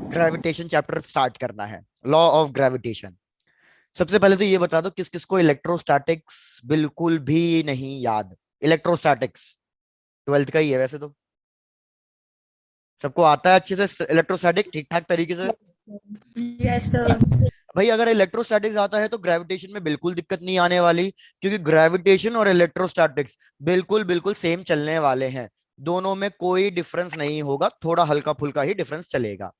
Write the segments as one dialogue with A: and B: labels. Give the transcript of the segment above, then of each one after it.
A: Gravitation chapter start करना है, law of gravitation. सबसे पहले तो ये बता दो किस किस को इलेक्ट्रोस्टैटिक्स बिल्कुल भी नहीं याद। इलेक्ट्रोस्टैटिक्स ट्वेल्थ का ही है वैसे तो, सबको आता है अच्छे से इलेक्ट्रोस्टैटिक ठीक ठाक तरीके से।
B: Yes sir.
A: भाई अगर इलेक्ट्रोस्टैटिक्स आता है तो ग्रेविटेशन में बिल्कुल दिक्कत नहीं आने वाली, क्योंकि ग्रेविटेशन और इलेक्ट्रोस्टैटिक्स बिल्कुल बिल्कुल सेम चलने वाले हैं। दोनों में कोई डिफरेंस नहीं होगा, थोड़ा हल्का फुल्का ही डिफरेंस चलेगा।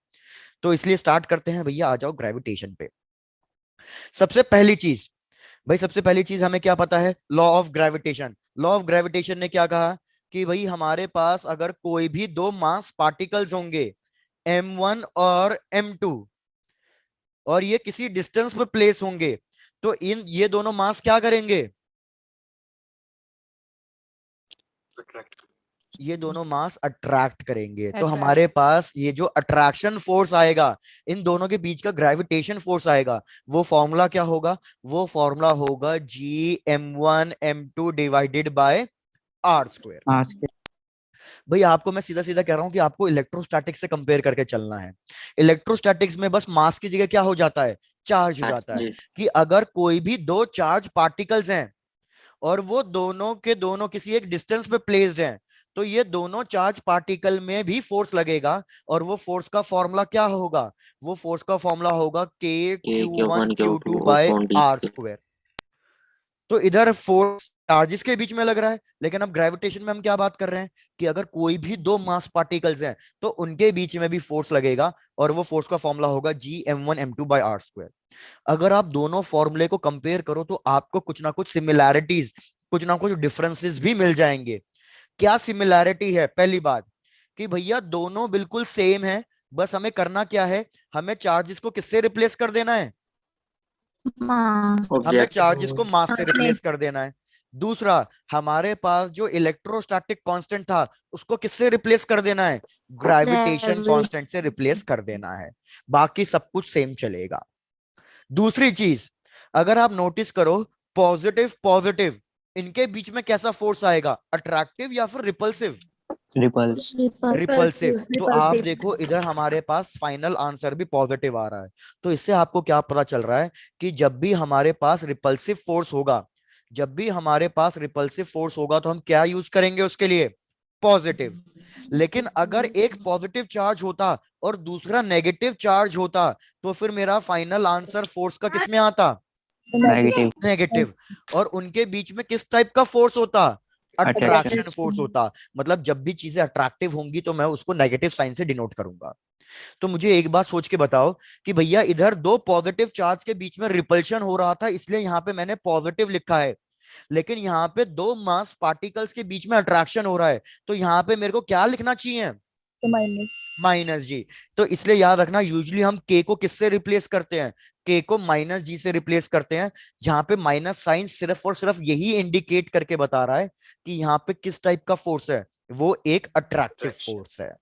A: तो इसलिए स्टार्ट करते हैं भैया, आ जाओ ग्रेविटेशन पे। सबसे पहली चीज, भाई सबसे पहली चीज हमें क्या पता है, law of gravitation. Law of gravitation ने क्या कहा कि भाई हमारे पास अगर कोई भी दो मास पार्टिकल्स होंगे, M1 और M2, और ये किसी डिस्टेंस पर प्लेस होंगे, तो इन ये दोनों मास क्या करेंगे, ये दोनों मास अट्रैक्ट करेंगे। तो हमारे
B: अट्रैक्ट।
A: पास ये जो अट्रैक्शन फोर्स आएगा, इन दोनों के बीच का ग्रेविटेशन फोर्स आएगा, वो फॉर्मूला क्या होगा, वो फॉर्मूला होगा G m1 m2 divided by R²।
C: आज के
A: भाई आपको मैं सीधा सीधा कह रहा हूं कि आपको इलेक्ट्रोस्टैटिक्स से कंपेयर करके चलना है। इलेक्ट्रोस्टैटिक्स में बस मास की जगह क्या हो जाता है, चार्ज हो जाता है।
C: जी
A: कि अगर कोई भी दो चार्ज पार्टिकल्स हैं और वो दोनों के दोनों किसी एक डिस्टेंस पे प्लेस्ड हैं, तो ये दोनों चार्ज पार्टिकल में भी फोर्स लगेगा। और वो फोर्स का फॉर्मूला क्या होगा, वो फोर्स का फॉर्मूला होगा के
C: K
A: q
C: q
A: one
C: one q
A: q
C: two
A: two
C: ओ
A: बाय
C: पॉन डी
A: आर
C: स्क्वायर।
A: स्क्वायर तो इधर फोर्स चार्जेस के बीच में लग रहा है, लेकिन अब ग्रेविटेशन में हम क्या बात कर रहे हैं कि अगर कोई भी दो मास पार्टिकल्स हैं तो उनके बीच में भी फोर्स लगेगा, और वो फोर्स का फॉर्मूला होगा G m1 m2 by R²। अगर आप दोनों फॉर्मूले को कंपेयर करो तो आपको कुछ ना कुछ सिमिलैरिटीज, कुछ ना कुछ डिफरेंसेस भी मिल जाएंगे। क्या सिमिलैरिटी है, पहली बात कि भैया दोनों बिल्कुल सेम है, बस हमें करना क्या है, हमें चार्जेस को किससे रिप्लेस कर देना है,
B: मास।
A: हमें
C: ऑब्जेक्ट
A: चार्जेस को मास से
B: ने।
A: रिप्लेस कर देना है। दूसरा, हमारे पास जो इलेक्ट्रोस्टैटिक कांस्टेंट था उसको किससे रिप्लेस कर देना है, ग्रेविटेशन
B: ग्रेविटी।
A: कांस्टेंट से रिप्लेस कर देना है। बाकी सब कुछ सेम चलेगा। दूसरी चीज, अगर आप नोटिस करो, पॉजिटिव पॉजिटिव इनके बीच में कैसा फोर्स आएगा, अट्रैक्टिव या फिर रिपल्सिव,
C: रिपल्स।
A: रिपल्सिव।
B: रिपल्सिव।
A: तो आप
B: रिपल्सिव।
A: देखो इधर हमारे पास फाइनल आंसर भी पॉजिटिव आ रहा है। तो इससे आपको क्या पता चल रहा है कि जब भी हमारे पास रिपल्सिव फोर्स होगा, जब भी हमारे पास रिपल्सिव फोर्स होगा तो हम क्या यूज करेंगे उसके लिए, पॉजिटिव। लेकिन अगर एक पॉजिटिव चार्ज होता और दूसरा नेगेटिव चार्ज होता, तो फिर मेरा फाइनल आंसर फोर्स का किस में आता,
C: नेगेटिव।
A: नेगेटिव। और उनके बीच में किस टाइप का फोर्स होता,
C: अट्रैक्शन।
A: अट्रैक्शन फोर्स होता। मतलब जब भी चीजें अट्रैक्टिव होंगी तो मैं उसको नेगेटिव साइन से डिनोट करूंगा। तो मुझे एक बात सोच के बताओ कि भैया इधर दो पॉजिटिव चार्ज के बीच में रिपल्शन हो रहा था, इसलिए यहां पे मैंने पॉजिटिव लिखा है। लेकिन यहाँ पे दो मास पार्टिकल्स के बीच में अट्रैक्शन हो रहा है, तो यहाँ पे मेरे को क्या लिखना चाहिए,
B: माइनस।
A: माइनस जी। तो इसलिए याद रखना, यूजली हम के को किससे रिप्लेस करते हैं, के को माइनस जी से रिप्लेस करते हैं। जहां पे माइनस साइन सिर्फ और सिर्फ यही इंडिकेट करके बता रहा है कि यहाँ पे किस टाइप का फोर्स है, वो एक अट्रैक्टिव फोर्स है।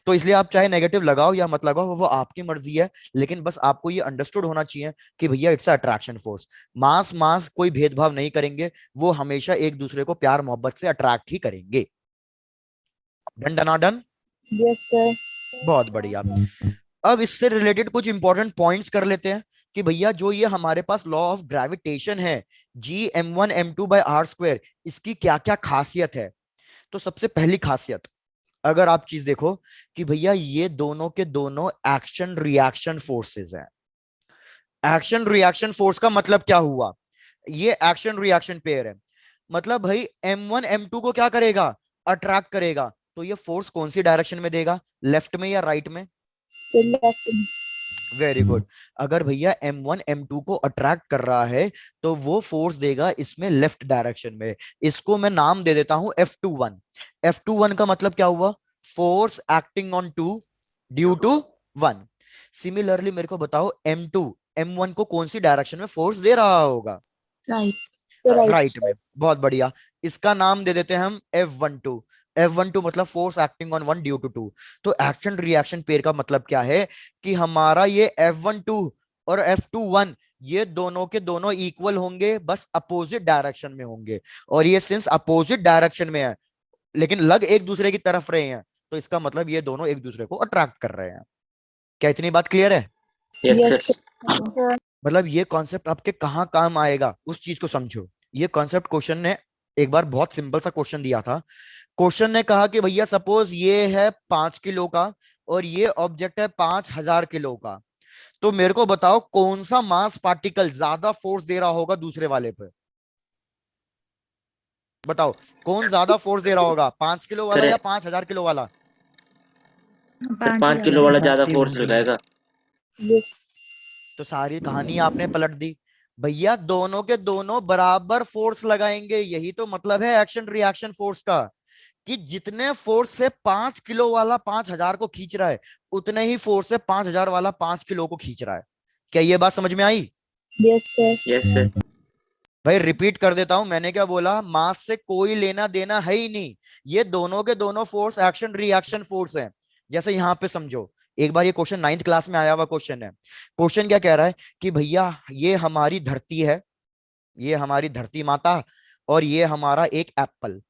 A: तो इसलिए आप चाहे नेगेटिव लगाओ या मत लगाओ, वो आपकी मर्जी है। लेकिन बस आपको ये अंडरस्टूड होना चाहिए कि भैया इट्स अट्रैक्शन फोर्स। मास मास कोई भेदभाव नहीं करेंगे, वो हमेशा एक दूसरे को प्यार मोहब्बत से अट्रैक्ट ही करेंगे। डन डना डन।
B: Yes sir.
A: बहुत बढ़िया। अब इससे रिलेटेड कुछ इंपॉर्टेंट पॉइंट्स कर लेते हैं कि भैया जो ये हमारे पास लॉ ऑफ ग्रेविटेशन है, G m1 m2 by R², इसकी क्या क्या खासियत है। तो सबसे पहली खासियत, अगर आप चीज देखो कि भैया ये दोनों के दोनों एक्शन रिएक्शन फोर्सेस हैं। एक्शन रिएक्शन फोर्स का मतलब क्या हुआ, ये एक्शन रिएक्शन पेयर है। मतलब भाई M1 M2 को क्या करेगा, अट्रैक्ट करेगा। तो ये फोर्स कौन सी डायरेक्शन में देगा, लेफ्ट में या राइट में,
B: सिलेक्ट।
A: Very good. अगर भैया M1 M2 को अट्रैक्ट कर रहा है तो वो फोर्स देगा इसमें लेफ्ट डायरेक्शन में। इसको मैं नाम दे देता हूं F21। F21 का मतलब क्या हुआ, force acting on two due to one. Similarly मेरे को बताओ M2 M1 को कौन सी डायरेक्शन में फोर्स दे रहा होगा,
B: राइट। राइट।
A: राइट में। बहुत बढ़िया। इसका नाम दे देते हैं हम F12। F12 मतलब force acting on one due to two. तो एक्शन रिएक्शन पेयर का मतलब क्या है कि हमारा ये F12 और F21, ये दोनों के दोनों इक्वल होंगे, बस अपोजिट डायरेक्शन में होंगे। और ये सिंस अपोजिट डायरेक्शन में है लेकिन लग एक दूसरे की तरफ रहे हैं, तो इसका मतलब ये दोनों एक दूसरे को अट्रैक्ट कर रहे हैं। क्या इतनी बात क्लियर है?
D: Yes
B: Yes,
D: sir.
B: sir.
A: मतलब ये कॉन्सेप्ट आपके कहाँ काम आएगा उस चीज को समझो। ये कॉन्सेप्ट क्वेश्चन ने एक बार बहुत सिंपल सा क्वेश्चन दिया था। क्वेश्चन ने कहा कि भैया सपोज ये है 5 किलो का और ये ऑब्जेक्ट है 5,000 किलो का, तो मेरे को बताओ कौन सा मास पार्टिकल ज्यादा फोर्स दे रहा होगा दूसरे वाले पे। बताओ कौन ज्यादा फोर्स दे रहा होगा, 5 किलो वाला
D: सर
A: या 5,000 किलो वाला?
D: सर 5 किलो वाला ज्यादा फोर्स लगाएगा।
B: Yes.
A: तो सारी कहानी आपने पलट दी। भैया दोनों के दोनों बराबर फोर्स लगाएंगे, यही तो मतलब है एक्शन रिएक्शन फोर्स का, कि जितने फोर्स से 5 किलो वाला 5,000 को खींच रहा है उतने ही फोर्स से 5,000 वाला 5 किलो को खींच रहा है। क्या ये बात समझ में आई?
B: Yes, sir.
D: Yes sir.
A: भाई रिपीट कर देता हूं, मैंने क्या बोला, मास से कोई लेना देना है ही नहीं, ये दोनों के दोनों फोर्स एक्शन रिएक्शन फोर्स है। जैसे यहां पे समझो, एक बार ये क्वेश्चन 9th क्लास में आया हुआ क्वेश्चन है। क्वेश्चन क्या कह रहा है कि भैया ये हमारी धरती है, ये हमारी धरती माता, और ये हमारा एक एप्पल।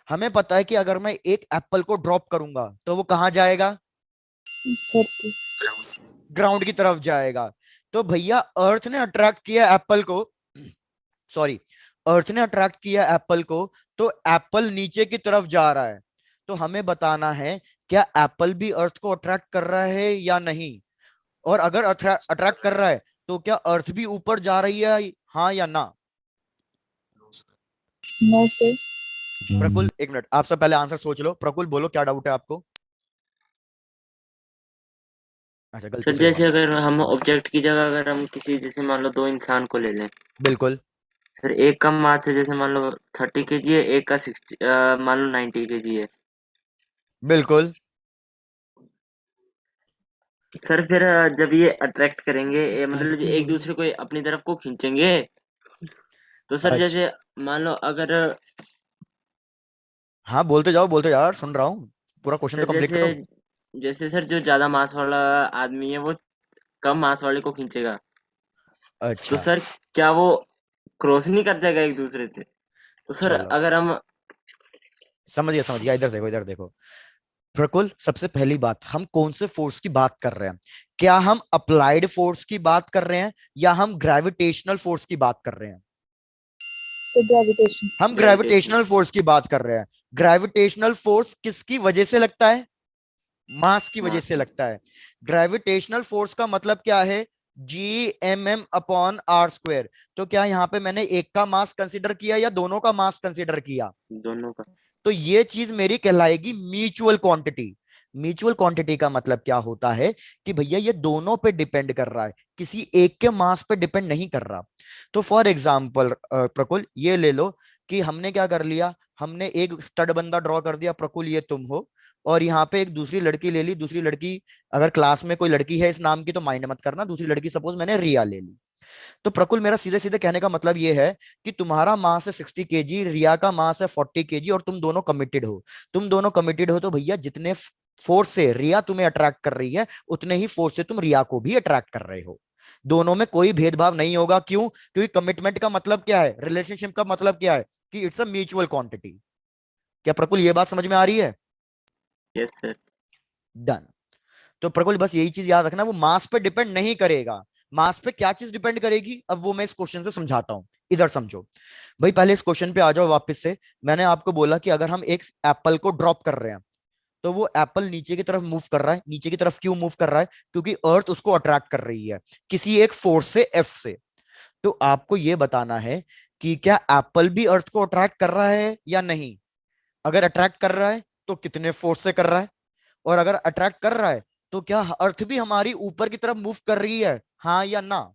A: हमें पता है कि अगर मैं एक एप्पल को ड्रॉप करूंगा तो वो कहां जाएगा?
B: 30.
A: ग्राउंड की तरफ जाएगा। तो भैया अर्थ ने अट्रैक्ट किया एप्पल को, सॉरी, अर्थ ने अट्रैक्ट किया एप्पल को, तो एप्पल नीचे की तरफ जा रहा है। तो हमें बताना है क्या एप्पल भी अर्थ को अट्रैक्ट कर रहा है या नहीं, और अगर अट्रैक्ट कर रहा है तो क्या अर्थ भी ऊपर जा रही है, हाँ या ना?
B: No, sir.
A: प्रकुल एक मिनट, आप सब पहले आंसर सोच लो। प्रकुल बोलो क्या डाउट है आपको? अच्छा गलती
D: सर
A: से
D: जैसे
A: हुआ।
D: अगर हम ऑब्जेक्ट की जगह अगर हम किसी जैसे मान लो 2 इंसान को ले लें,
A: बिल्कुल
D: सर एक कम मास है जैसे मान लो 30 केजी है, एक का 60 मान लो 90 केजी है।
A: बिल्कुल।
D: सर फिर जब ये अट्रैक्ट करेंगे मतलब जो एक दूसरे को अपनी तरफ को खींचेंगे, तो सर
A: अच्छा
D: जैसे मान लो अगर
A: हाँ बोलते जाओ बोलते जाओ यार, सुन रहा हूँ, पूरा क्वेश्चन
D: सर
A: तो कंप्लीट
D: जैसे
A: करो।
D: जैसे सर जो ज्यादा मास वाला आदमी है वो कम मास वाले को खींचेगा, तो
A: अच्छा
D: सर क्या वो क्रॉस नहीं कर जाएगा एक दूसरे से? तो सर
A: चलो
D: अगर हम
A: समझ गया, इधर देखो इधर देखो। प्रकुल सबसे पहली बात, हम कौन से फोर्स की बात कर रहे हैं? क्या हम अप्लाइड फोर्स की बात कर रहे हैं या हम ग्रेविटेशनल फोर्स की बात कर रहे हैं?
B: So gravitation.
A: हम
D: ग्रेविटेशन।
A: ग्रेविटेशनल फोर्स की बात कर रहे हैं। ग्रेविटेशनल फोर्स किसकी वजह से लगता है? मास की वजह
D: मास।
A: से लगता है। ग्रेविटेशनल फोर्स का मतलब क्या है? Gmm/r²। तो क्या यहाँ पे मैंने एक का मास कंसीडर किया या दोनों का मास कंसीडर किया?
D: दोनों का।
A: तो ये चीज मेरी कहलाएगी म्यूचुअल क्वांटिटी। म्यूचुअल क्वांटिटी का मतलब क्या होता है कि भैया ये दोनों पे डिपेंड कर रहा है, किसी एक के मास पे डिपेंड नहीं कर रहा। तो फॉर एग्जाम्पल प्रकुल ये ले लो कि हमने क्या कर लिया, हमने एक स्टड बंदा ड्रॉ कर दिया, प्रकुल ये तुम हो, और यहाँ पे एक दूसरी लड़की ले ली। दूसरी लड़की, अगर क्लास में कोई लड़की है इस नाम की तो माइंड मत करना, दूसरी लड़की सपोज मैंने रिया ले ली। तो प्रकुल मेरा सीधे सीधे कहने का मतलब ये है कि तुम्हारा मास है 60 kg, रिया का मास है 40 kg, और तुम दोनों कमिटेड हो। तुम दोनों कमिटेड हो तो भैया जितने फोर्स से रिया तुम्हें अट्रैक्ट कर रही है उतने ही फोर्स से तुम रिया को भी अट्रैक्ट कर रहे हो। दोनों में कोई भेदभाव नहीं होगा। क्यों? क्योंकि कमिटमेंट का मतलब क्या है, रिलेशनशिप का मतलब क्या है, कि इट्स अ म्यूचुअल क्वांटिटी। क्या प्रकुल ये बात समझ में आ रही है?
D: Yes sir.
A: डन। तो प्रकुल बस यही चीज याद रखना, वो मास पे डिपेंड नहीं करेगा। मास पे क्या चीज डिपेंड करेगी, अब वो मैं इस क्वेश्चन से समझाता हूं, इधर समझो। भाई पहले इस क्वेश्चन पे आ जाओ वापस से। मैंने आपको बोला कि अगर हम एक एप्पल को ड्रॉप कर रहे हैं तो वो एप्पल नीचे की तरफ मूव कर रहा है। नीचे की तरफ क्यों मूव कर रहा है? क्योंकि अर्थ उसको अट्रैक्ट कर रही है किसी एक फोर्स से, एफ से। तो आपको ये बताना है कि क्या एप्पल भी अर्थ को अट्रैक्ट कर रहा है या नहीं। अगर अट्रैक्ट कर रहा है तो कितने फोर्स से कर रहा है, और अगर अट्रैक्ट कर रहा है तो क्या अर्थ भी हमारी ऊपर की तरफ मूव कर रही है, हाँ या ना?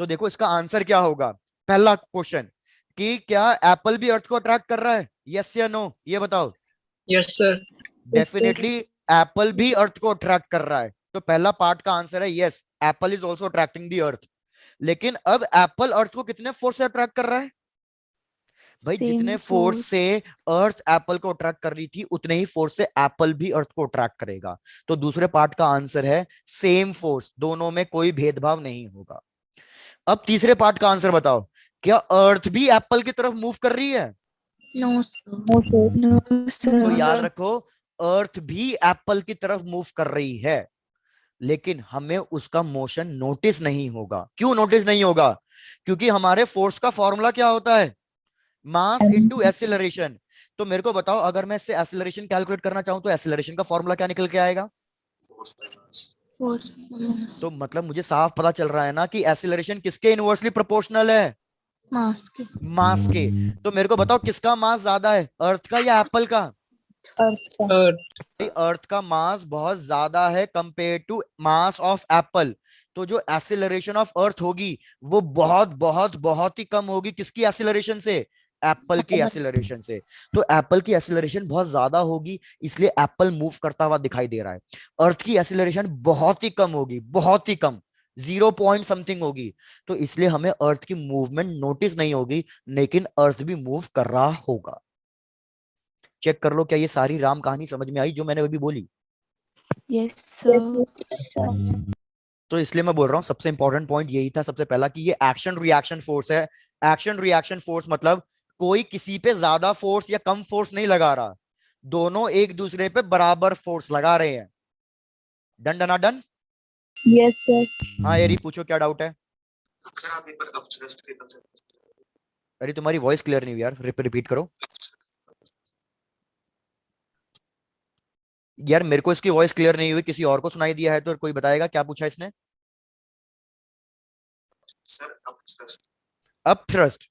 A: तो देखो इसका आंसर क्या होगा। पहला क्वेश्चन कि क्या एप्पल भी अर्थ को अट्रैक्ट कर रहा है, यस या नो, ये बताओ।
E: Yes sir.
B: Yes, sir.
A: Definitely Apple भी अर्थ को अट्रैक्ट कर रहा है, तो पहला पार्ट का आंसर है yes, apple is also attracting the earth. लेकिन अब एप्पल अर्थ को कितने फोर्स से अट्रैक्ट कर रहा है? भाई
B: Same
A: जितने फोर्स
B: force.
A: से अर्थ एप्पल को अट्रैक्ट कर रही थी उतने ही फोर्स से एप्पल भी अर्थ को अट्रैक्ट करेगा। तो दूसरे पार्ट का आंसर है सेम फोर्स, दोनों में कोई भेदभाव नहीं होगा। अब तीसरे पार्ट का आंसर बताओ, क्या अर्थ भी एप्पल की तरफ मूव कर रही है?
B: No, sir. No, sir. No,
A: तो
B: sir.
A: याद रखो, अर्थ भी एप्पल की तरफ मूव कर रही है, लेकिन हमें उसका मोशन नोटिस नहीं होगा। क्यों नोटिस नहीं होगा? क्योंकि हमारे फोर्स का फॉर्मूला क्या होता है? Mass into acceleration. तो मेरे को बताओ, अगर मैं इससे एक्सीलरेशन कैलकुलेट करना चाहूं तो एक्सीलरेशन का फॉर्मूला क्या निकल के आएगा?
B: फोर्स
A: तो मतलब मुझे साफ पता चल रहा है ना कि एक्सीलरेशन किसके इनवर्सली प्रोपोर्शनल है?
B: मास के
A: मास के। तो मेरे को बताओ किसका मास ज्यादा है, अर्थ का या एप्पल का?
B: अर्थ का
A: अर्थ का मास बहुत ज्यादा है compare to mass of apple. तो जो एक्सीलरेशन ऑफ अर्थ होगी वो बहुत बहुत बहुत ही कम होगी। किसकी एक्सीलरेशन से? एप्पल की एक्सीलरेशन से। तो एप्पल की एक्सीलरेशन बहुत ज्यादा होगी, इसलिए एप्पल मूव करता हुआ दिखाई दे रहा है। अर्थ की एक्सीलरेशन बहुत ही कम होगी, बहुत ही कम, 0 पॉइंट समथिंग होगी। तो इसलिए हमें अर्थ की मूवमेंट नोटिस नहीं होगी, लेकिन अर्थ भी मूव कर रहा होगा। चेक कर लो, क्या ये सारी राम कहानी समझ में आई जो मैंने अभी बोली?
E: Yes sir.
A: तो इसलिए मैं बोल रहा हूं सबसे इंपॉर्टेंट पॉइंट यही था सबसे पहला, कि ये एक्शन रिएक्शन फोर्स है। एक्शन रिएक्शन फोर्स मतलब कोई किसी पे ज्यादा फोर्स या कम फोर्स नहीं लगा रहा, दोनों एक दूसरे पे बराबर फोर्स लगा रहे हैं। डन डना डन।
B: Yes sir.
A: हाँ एरी, पूछो क्या डाउट है? अरे तुम्हारी वॉइस क्लियर नहीं हुई यार, रिपीट करो यार। मेरे को इसकी वॉइस क्लियर नहीं हुई, किसी और को सुनाई दिया है तो कोई बताएगा क्या पूछा इसने? अब थ्रस्ट।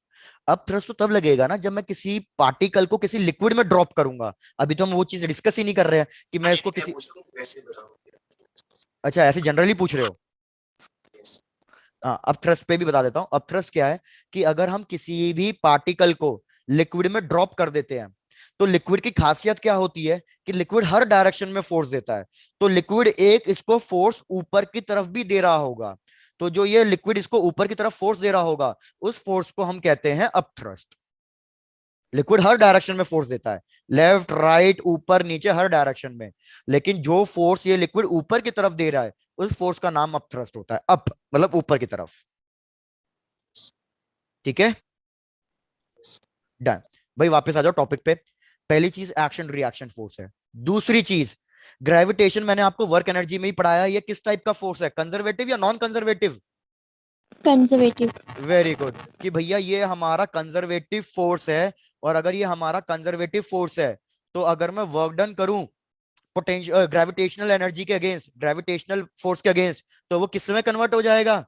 A: अब थ्रस्ट तो तब लगेगा ना जब मैं किसी पार्टिकल को किसी लिक्विड में ड्रॉप करूंगा। अभी तो हम वो चीज डिस्कस ही नहीं कर रहे हैं कि मैं इसको किसी, अच्छा ऐसे जनरली पूछ रहे हो? हाँ, अब थ्रस्ट पे भी बता देता हूँ। अब थ्रस्ट क्या है कि अगर हम किसी भी पार्टिकल को लिक्विड में ड्रॉप कर देते हैं, तो लिक्विड की खासियत क्या होती है कि लिक्विड हर डायरेक्शन में फोर्स देता है। तो लिक्विड एक इसको फोर्स ऊपर की तरफ भी दे रहा होगा। तो जो ये लिक्विड इसको ऊपर की तरफ फोर्स दे रहा होगा, उस फोर्स को हम कहते हैं अप थ्रस्ट। लिक्विड हर डायरेक्शन में फोर्स देता है, लेफ्ट राइट ऊपर नीचे हर डायरेक्शन में, लेकिन जो फोर्स ये लिक्विड ऊपर की तरफ दे रहा है, उस फोर्स का नाम अप थ्रस्ट होता है। अप मतलब ऊपर की तरफ। ठीक है, डन। भाई वापस आ जाओ टॉपिक पे। पहली चीज एक्शन रिएक्शन फोर्स है। दूसरी चीज ग्रेविटेशन, मैंने आपको वर्क एनर्जी में ही पढ़ाया। ये किस टाइप का फोर्स है, कंजर्वेटिव या non conservative?
E: Conservative.
A: Very good, कि भैया ये हमारा कंजर्वेटिव फोर्स है। और अगर ये हमारा कंजर्वेटिव फोर्स है, तो अगर मैं वर्क डन करूं पोटेंशियल ग्रेविटेशनल एनर्जी के अगेंस्ट, ग्रेविटेशनल फोर्स के अगेंस्ट, तो वो किस में कन्वर्ट हो जाएगा?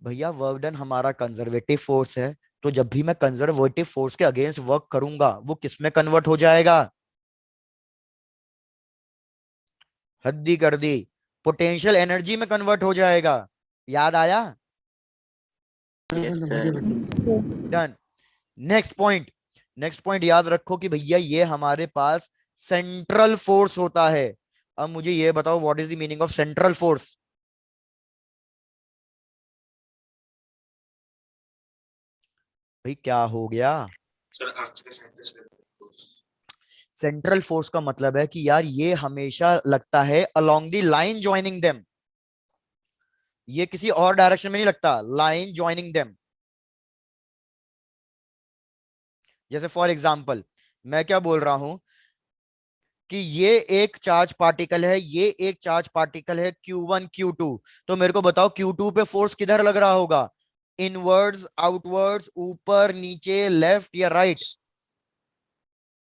A: भैया वर्क डन हमारा कंजर्वेटिव फोर्स है, तो जब भी मैं कंजर्वेटिव फोर्स के अगेंस्ट वर्क करूंगा वो किस में कन्वर्ट हो जाएगा? हद्दी कर दी, पोटेंशियल एनर्जी में कन्वर्ट हो जाएगा। याद आया?
D: Yes sir.
A: Done. Next point, next point याद रखो कि भैया ये हमारे पास सेंट्रल फोर्स होता है। अब मुझे ये बताओ, what is the meaning of central force? भाई क्या हो गया? सेंट्रल फोर्स का मतलब है कि यार ये हमेशा लगता है along the line joining them. ये किसी और डायरेक्शन में नहीं लगता, लाइन ज्वाइनिंग देम। जैसे फॉर एग्जाम्पल मैं क्या बोल रहा हूं कि ये एक चार्ज पार्टिकल है, ये एक चार्ज पार्टिकल है Q1 Q2। तो मेरे को बताओ Q2 पे फोर्स किधर लग रहा होगा? इनवर्ड्स, आउटवर्ड्स, ऊपर नीचे, लेफ्ट या राइट?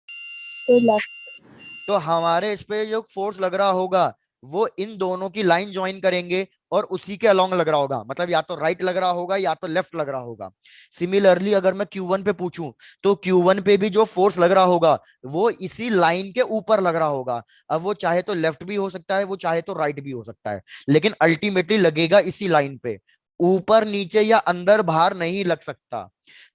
B: So left.
A: तो हमारे इस पे जो फोर्स लग रहा होगा वो इन दोनों की लाइन ज्वाइन करेंगे और उसी के अलोंग लग रहा होगा, मतलब या तो राइट लग रहा होगा या तो लेफ्ट लग रहा होगा। सिमिलरली अगर मैं Q1 पे पूछूं, तो Q1 पे भी जो फोर्स लग रहा होगा वो इसी लाइन के ऊपर लग रहा होगा। अब वो चाहे तो लेफ्ट भी हो सकता है, वो चाहे तो राइट भी हो सकता है, लेकिन अल्टीमेटली लगेगा इसी लाइन पे। ऊपर नीचे या अंदर बाहर नहीं लग सकता।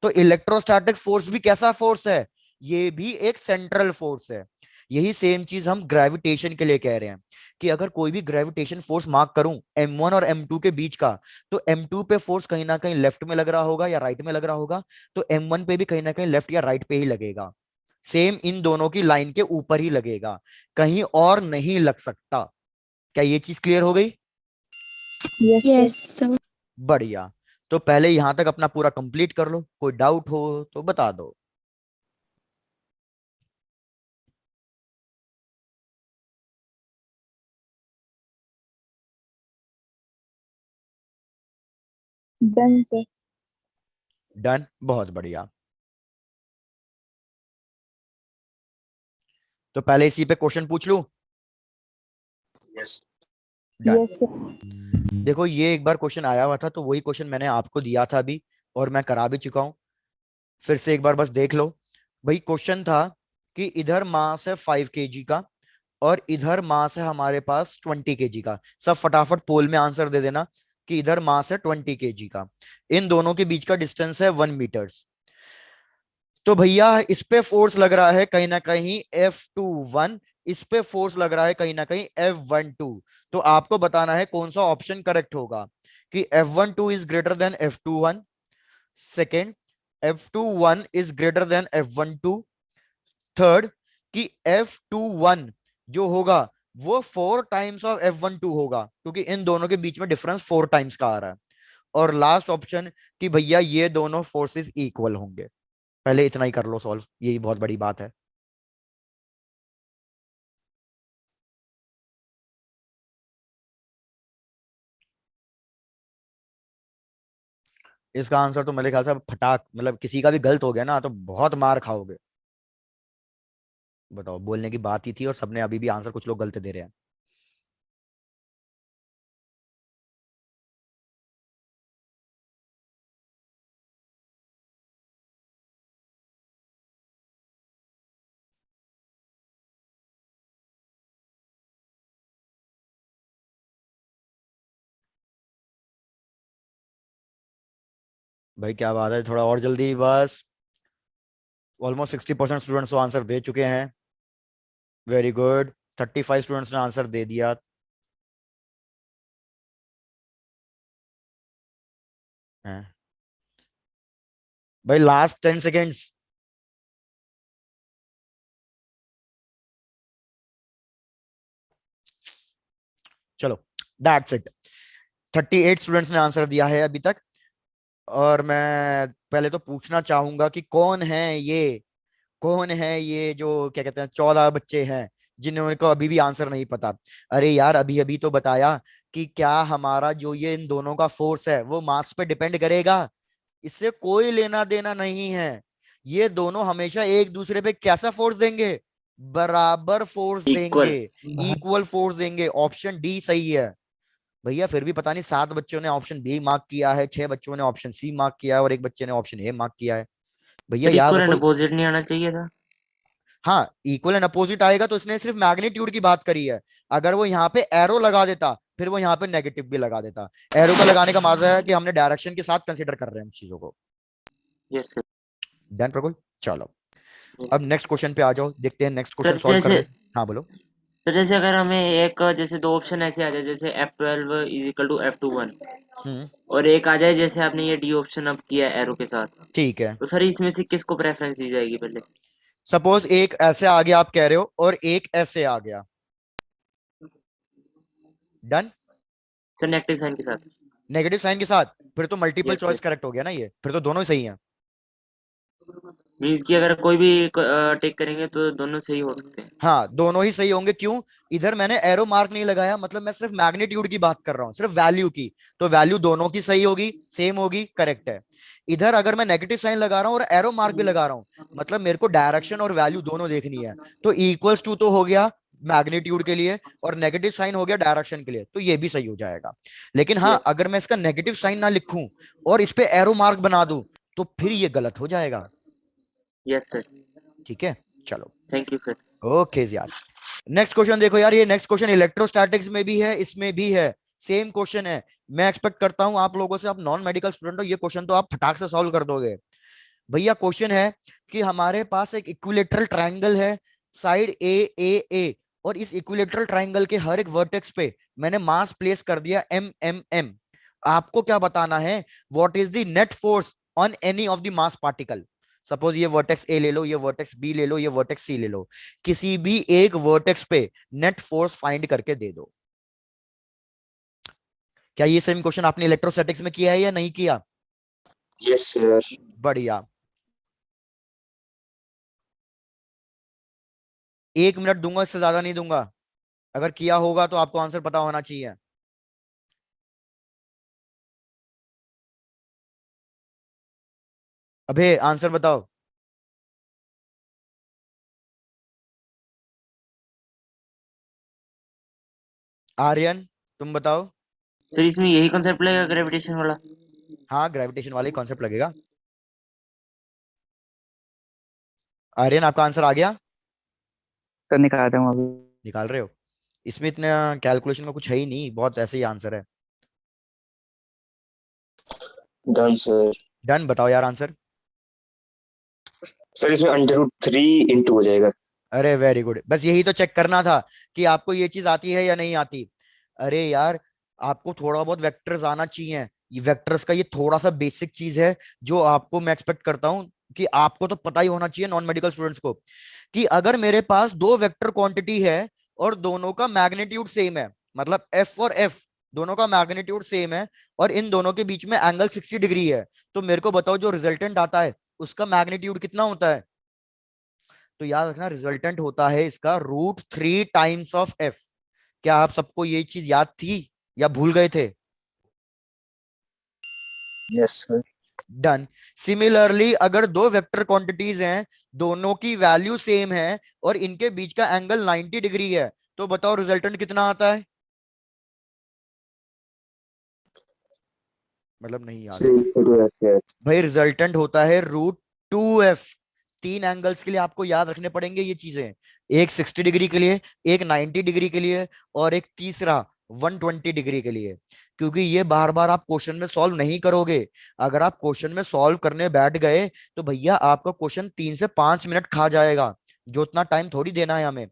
A: तो इलेक्ट्रोस्टैटिक फोर्स भी कैसा फोर्स है? ये भी एक सेंट्रल फोर्स है। यही सेम चीज हम ग्रेविटेशन के लिए कह रहे हैं कि अगर कोई भी ग्रेविटेशन फोर्स मार्क करूं M1 और M2 के बीच का, तो M2 पे फोर्स कहीं ना कहीं लेफ्ट में लग रहा होगा या राइट में लग रहा होगा, तो M1 पे भी कहीं ना कहीं लेफ्ट या राइट पे ही लगेगा। सेम इन दोनों की लाइन के ऊपर ही लगेगा, कहीं और नहीं लग सकता। क्या ये चीज क्लियर हो गई?
B: Yes
E: yes sir.
A: बढ़िया। तो पहले यहां तक अपना पूरा कंप्लीट कर लो, कोई डाउट हो तो बता दो।
B: Done sir.
A: डन, बहुत बढ़िया। तो पहले इसी पे क्वेश्चन पूछ लूं। डन।
B: Yes sir.
A: देखो ये एक बार क्वेश्चन आया हुआ था, तो वही क्वेश्चन मैंने आपको दिया था अभी, और मैं करा भी चुका हूं। फिर से एक बार बस देख लो। भाई क्वेश्चन था कि इधर मास है 5 kg का, और इधर मास है हमारे पास 20 kg का। सब फटाफट पोल में आंसर दे देना कि इधर मास है 20 kg का, इन दोनों के बीच का डिस्टेंस है 1 मीटर्स। तो भैया इस पे फोर्स लग रहा है कहीं ना कहीं F21, इस पे फोर्स लग रहा है कहीं ना कहीं F12। तो आपको बताना है कौन सा ऑप्शन करेक्ट होगा, कि F12 is greater than F21, second F21 is greater than F12, third कि F21 जो होगा वो 4 टाइम्स ऑफ F12 होगा, क्योंकि इन दोनों के बीच में डिफरेंस 4 टाइम्स का आ रहा है, और लास्ट ऑप्शन कि भैया ये दोनों फोर्सेस इक्वल होंगे। पहले इतना ही कर लो सॉल्व, यही बहुत बड़ी बात है। इसका आंसर तो मेरे ख्याल से फटाक, मतलब किसी का भी गलत हो गया ना तो बहुत मार खाओगे। बताओ, बोलने की बात ही थी और सबने अभी भी आंसर, कुछ लोग गलत दे रहे हैं। भाई क्या बात है, थोड़ा और जल्दी बस। ऑलमोस्ट 60% स्टूडेंट्स तो आंसर दे चुके हैं। Very good. 35 स्टूडेंट्स ने आंसर दे दिया है। भाई लास्ट 10 सेकेंड्स। चलो, दैट्स इट। 38 स्टूडेंट्स ने आंसर दिया है अभी तक। और मैं पहले तो पूछना चाहूंगा कि कौन है ये जो क्या कहते हैं 14 बच्चे हैं जिन्होंने को अभी भी आंसर नहीं पता। अरे यार, अभी अभी तो बताया कि क्या हमारा जो ये इन दोनों का फोर्स है वो मास पे डिपेंड करेगा। इससे कोई लेना देना नहीं है। ये दोनों हमेशा एक दूसरे पे कैसा फोर्स देंगे, बराबर फोर्स
D: इक्वल।
A: देंगे, इक्वल फोर्स देंगे। ऑप्शन डी सही है। भैया फिर भी पता नहीं 7 बच्चों ने ऑप्शन बी मार्क किया है, 6 बच्चों ने ऑप्शन सी मार्क किया है, और एक बच्चे ने ऑप्शन ए मार्क किया है। भैया
D: सर
A: याद
D: इक्वल एंड
A: रखो।
D: अपोजिट नहीं आना चाहिए था।
A: हाँ, इक्वल एंड अपोजिट आएगा तो इसने सिर्फ मैग्नीट्यूड की बात करी है। अगर वो यहाँ पे एरो लगा देता फिर वो यहाँ पे नेगेटिव भी लगा देता। एरो का लगाने का मतलब है कि हमने डायरेक्शन के साथ कंसीडर कर रहे हैं उन चीजों को।
D: Yes sir.
A: डन प्रकुल, चलो।
D: यस
A: अब नेक्स्ट क्वेश्चन पे आ जाओ, देखते हैं नेक्स्ट क्वेश्चन
D: सर।
A: सॉल्व
D: जैसे
A: करने। हाँ बोलो।
D: जैसे अगर हमें एक जैसे दो ऑप्शन ऐसे आ जाए, जैसे F12 is equal to F21,
A: हम्म।
D: और एक आ जाए जैसे आपने ये डी ऑप्शन अब किया एरो के साथ,
A: ठीक है।
D: तो सर इसमें से किसको प्रेफरेंस दी जाएगी पहले?
A: सपोज एक ऐसे आ गया आप कह रहे हो, और एक ऐसे आ गया। डन।
D: सर नेगेटिव साइन के साथ।
A: नेगेटिव साइन के साथ, फिर तो multiple
D: yes
A: choice
D: sir.
A: Correct हो गया ना, ये फिर तो दोनों ही सही हैं।
D: मीन्स कि अगर कोई भी टेक करेंगे तो दोनों सही हो सकते हैं।
A: हाँ, दोनों ही सही होंगे। क्यों? इधर मैंने एरो मार्क नहीं लगाया, मतलब मैं सिर्फ मैग्नीट्यूड की बात कर रहा हूँ, सिर्फ वैल्यू की। तो वैल्यू दोनों की सही होगी, सेम होगी, करेक्ट है। इधर अगर मैं नेगेटिव साइन लगा रहा हूँ और एरो मार्क भी लगा रहा हूँ, मतलब मेरे को डायरेक्शन और वैल्यू दोनों देखनी है। तो इक्वल्स टू तो हो गया मैग्नीट्यूड के लिए, और नेगेटिव साइन हो गया डायरेक्शन के लिए, तो ये भी सही हो जाएगा। लेकिन हाँ,
D: यस।
A: अगर मैं इसका नेगेटिव साइन ना लिखूं और इस पे एरो मार्क बना दूं, तो फिर ये गलत हो जाएगा।
D: Yes sir.
A: ठीक है, चलो।
D: Thank you sir.
A: ओके यार। नेक्स्ट क्वेश्चन देखो यार, ये नेक्स्ट क्वेश्चन इलेक्ट्रोस्टैटिक्स में भी है, इसमें भी है। सेम क्वेश्चन है। मैं एक्सपेक्ट करता हूं आप लोगों से, आप नॉन मेडिकल स्टूडेंट हो, ये क्वेश्चन तो आप फटाक से सॉल्व कर दोगे। भैया क्वेश्चन है कि हमारे पास एक इक्विलेटरल ट्रायंगल है, साइड ए ए ए, और इस इक्विलेटरल ट्रायंगल के हर एक वर्टेक्स पे मैंने मास प्लेस कर दिया एम एम एम। आपको क्या बताना है, what is the net force on any of the mass particle. Suppose ये वर्टेक्स ए ले लो, ये वर्टेक्स बी ले लो, ये वर्टेक्स सी ले लो, किसी भी एक वर्टेक्स पे नेट फोर्स फाइंड करके दे दो। क्या ये सेम क्वेश्चन आपने इलेक्ट्रोस्टैटिक्स में किया है या नहीं किया?
F: Yes sir.
A: बढ़िया। 1 मिनट दूंगा, इससे ज्यादा नहीं दूंगा। अगर किया होगा तो आपको आंसर पता होना चाहिए। अबे आंसर बताओ। आर्यन तुम बताओ।
D: सर इसमें यही कॉन्सेप्ट लगेगा ग्रेविटेशन वाला?
A: हाँ ग्रेविटेशन वाले कॉन्सेप्ट लगेगा। आर्यन आपका आंसर आ गया?
C: सर निकालता हूँ अभी।
A: निकाल रहे हो? इसमें इतना कैलकुलेशन में कुछ है ही नहीं, बहुत ऐसे ही आंसर है।
F: Done sir.
A: डन, बताओ यार आंसर।
F: सर इसमें √3 हो जाएगा।
A: अरे वेरी गुड, बस यही तो चेक करना था कि आपको ये चीज आती है या नहीं आती। अरे यार, आपको थोड़ा बहुत वेक्टर्स आना चाहिए। ये वेक्टर्स का ये थोड़ा सा बेसिक चीज है जो आपको मैं एक्सपेक्ट करता हूँ कि आपको तो पता ही होना चाहिए नॉन मेडिकल स्टूडेंट्स को, कि अगर मेरे पास दो वेक्टर क्वांटिटी है और दोनों का मैग्नीट्यूड सेम है, मतलब एफ और एफ दोनों का मैग्नीट्यूड सेम है और इन दोनों के बीच में एंगल 60 डिग्री है, तो मेरे को बताओ जो रिजल्टेंट आता है उसका मैग्नीट्यूड कितना होता है? तो याद रखना रिजल्टेंट होता है इसका √3 टाइम्स ऑफ एफ। क्या आप सबको ये चीज याद थी या भूल गए थे?
F: Yes sir.
A: डन। सिमिलरली अगर दो वेक्टर क्वांटिटीज हैं, दोनों की वैल्यू सेम है और इनके बीच का एंगल 90 डिग्री है, तो बताओ रिजल्टेंट कितना आता है? मतलब नहीं याद
F: सर
A: है?
F: Equal to F.
A: भाई रिजल्टेंट होता है √2f। तीन एंगल्स के लिए आपको याद रखने पड़ेंगे ये चीजें, एक 60 डिग्री के लिए, एक 90 डिग्री के लिए और एक तीसरा 120 डिग्री के लिए, क्योंकि ये बार बार आप क्वेश्चन में सॉल्व नहीं करोगे। अगर आप क्वेश्चन में सॉल्व करने बैठ गए तो भैया आपका क्वेश्चन 3 से 5 मिनट खा जाएगा, जो उतना टाइम थोड़ी देना है हमें।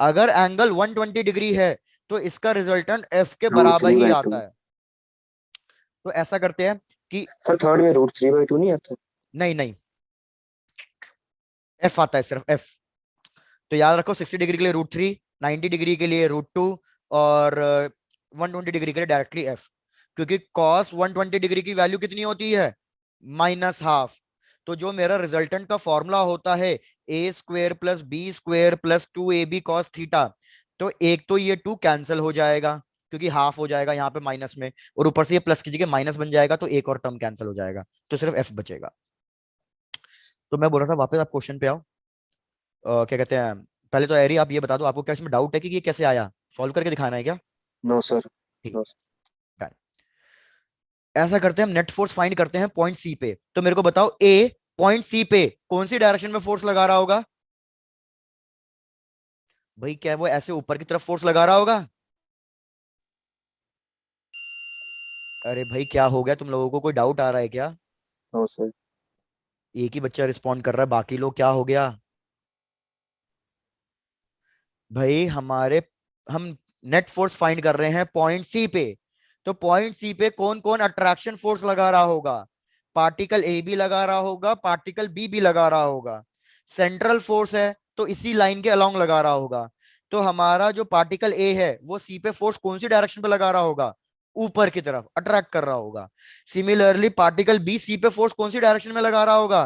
A: अगर एंगल 120 डिग्री है तो इसका रिजल्टेंट एफ के
F: रूट
A: बराबर
F: थ्री
A: ही
F: बाई
A: आता
F: टू
A: है। तो ऐसा करते हैं कि
F: सर थर्ड में √3/2 नहीं आता?
A: नहीं नहीं, एफ आता है, सिर्फ एफ। तो याद रखो 60 डिग्री के लिए √3, 90 डिग्री के लिए √2 और 120 डिग्री के लिए डायरेक्टली एफ। क्योंकि कॉस 120 डिग्री की वैल्यू कितनी होती है? -½ तो जो मेरा रिजल्टेंट का फॉर्मूला होता है a² + b² + 2ab cos theta, तो एक तो ये 2 कैंसिल हो जाएगा क्योंकि हाफ हो जाएगा यहाँ पे माइनस में, और ऊपर से ये प्लस की जगह माइनस बन जाएगा, तो एक और टर्म कैंसिल हो जाएगा, तो सिर्फ एफ बचेगा। तो मैं बोल रहा था वापस आप क्वेश्चन पे आओ। क्या कहते हैं, पहले तो एरी आप ये बता दो आपको क्या इसमें डाउट है कि ये कैसे आया, सॉल्व करके दिखाना है क्या?
F: No sir.
A: ठीक।
F: नो।
A: डन। ऐसा करते हैं हम नेट फोर्स फाइंड करते हैं पॉइंट सी पे। तो मेरे को बताओ ए पॉइंट सी पे कौन सी डायरेक्शन में फोर्स लगा रहा होगा? भाई क्या वो ऐसे ऊपर की तरफ फोर्स लगा रहा होगा? अरे भाई क्या हो गया, तुम लोगों को कोई डाउट आ रहा है क्या?
F: No sir.
A: एक ही बच्चा रिस्पॉन्ड कर रहा है, बाकी लोग क्या हो गया? भाई हम नेट फोर्स फाइंड कर रहे हैं पॉइंट सी पे। तो पॉइंट सी पे कौन कौन अट्रैक्शन फोर्स लगा रहा होगा? पार्टिकल ए भी लगा रहा होगा, पार्टिकल बी भी लगा रहा होगा। सेंट्रल फोर्स है तो इसी लाइन के अलोंग लगा रहा होगा। तो हमारा जो पार्टिकल ए है वो सी पे फोर्स कौन सी डायरेक्शन पे लगा रहा होगा? ऊपर की तरफ अट्रैक्ट कर रहा होगा। सिमिलरली पार्टिकल बी सी पे फोर्स कौन सी डायरेक्शन में लगा रहा होगा?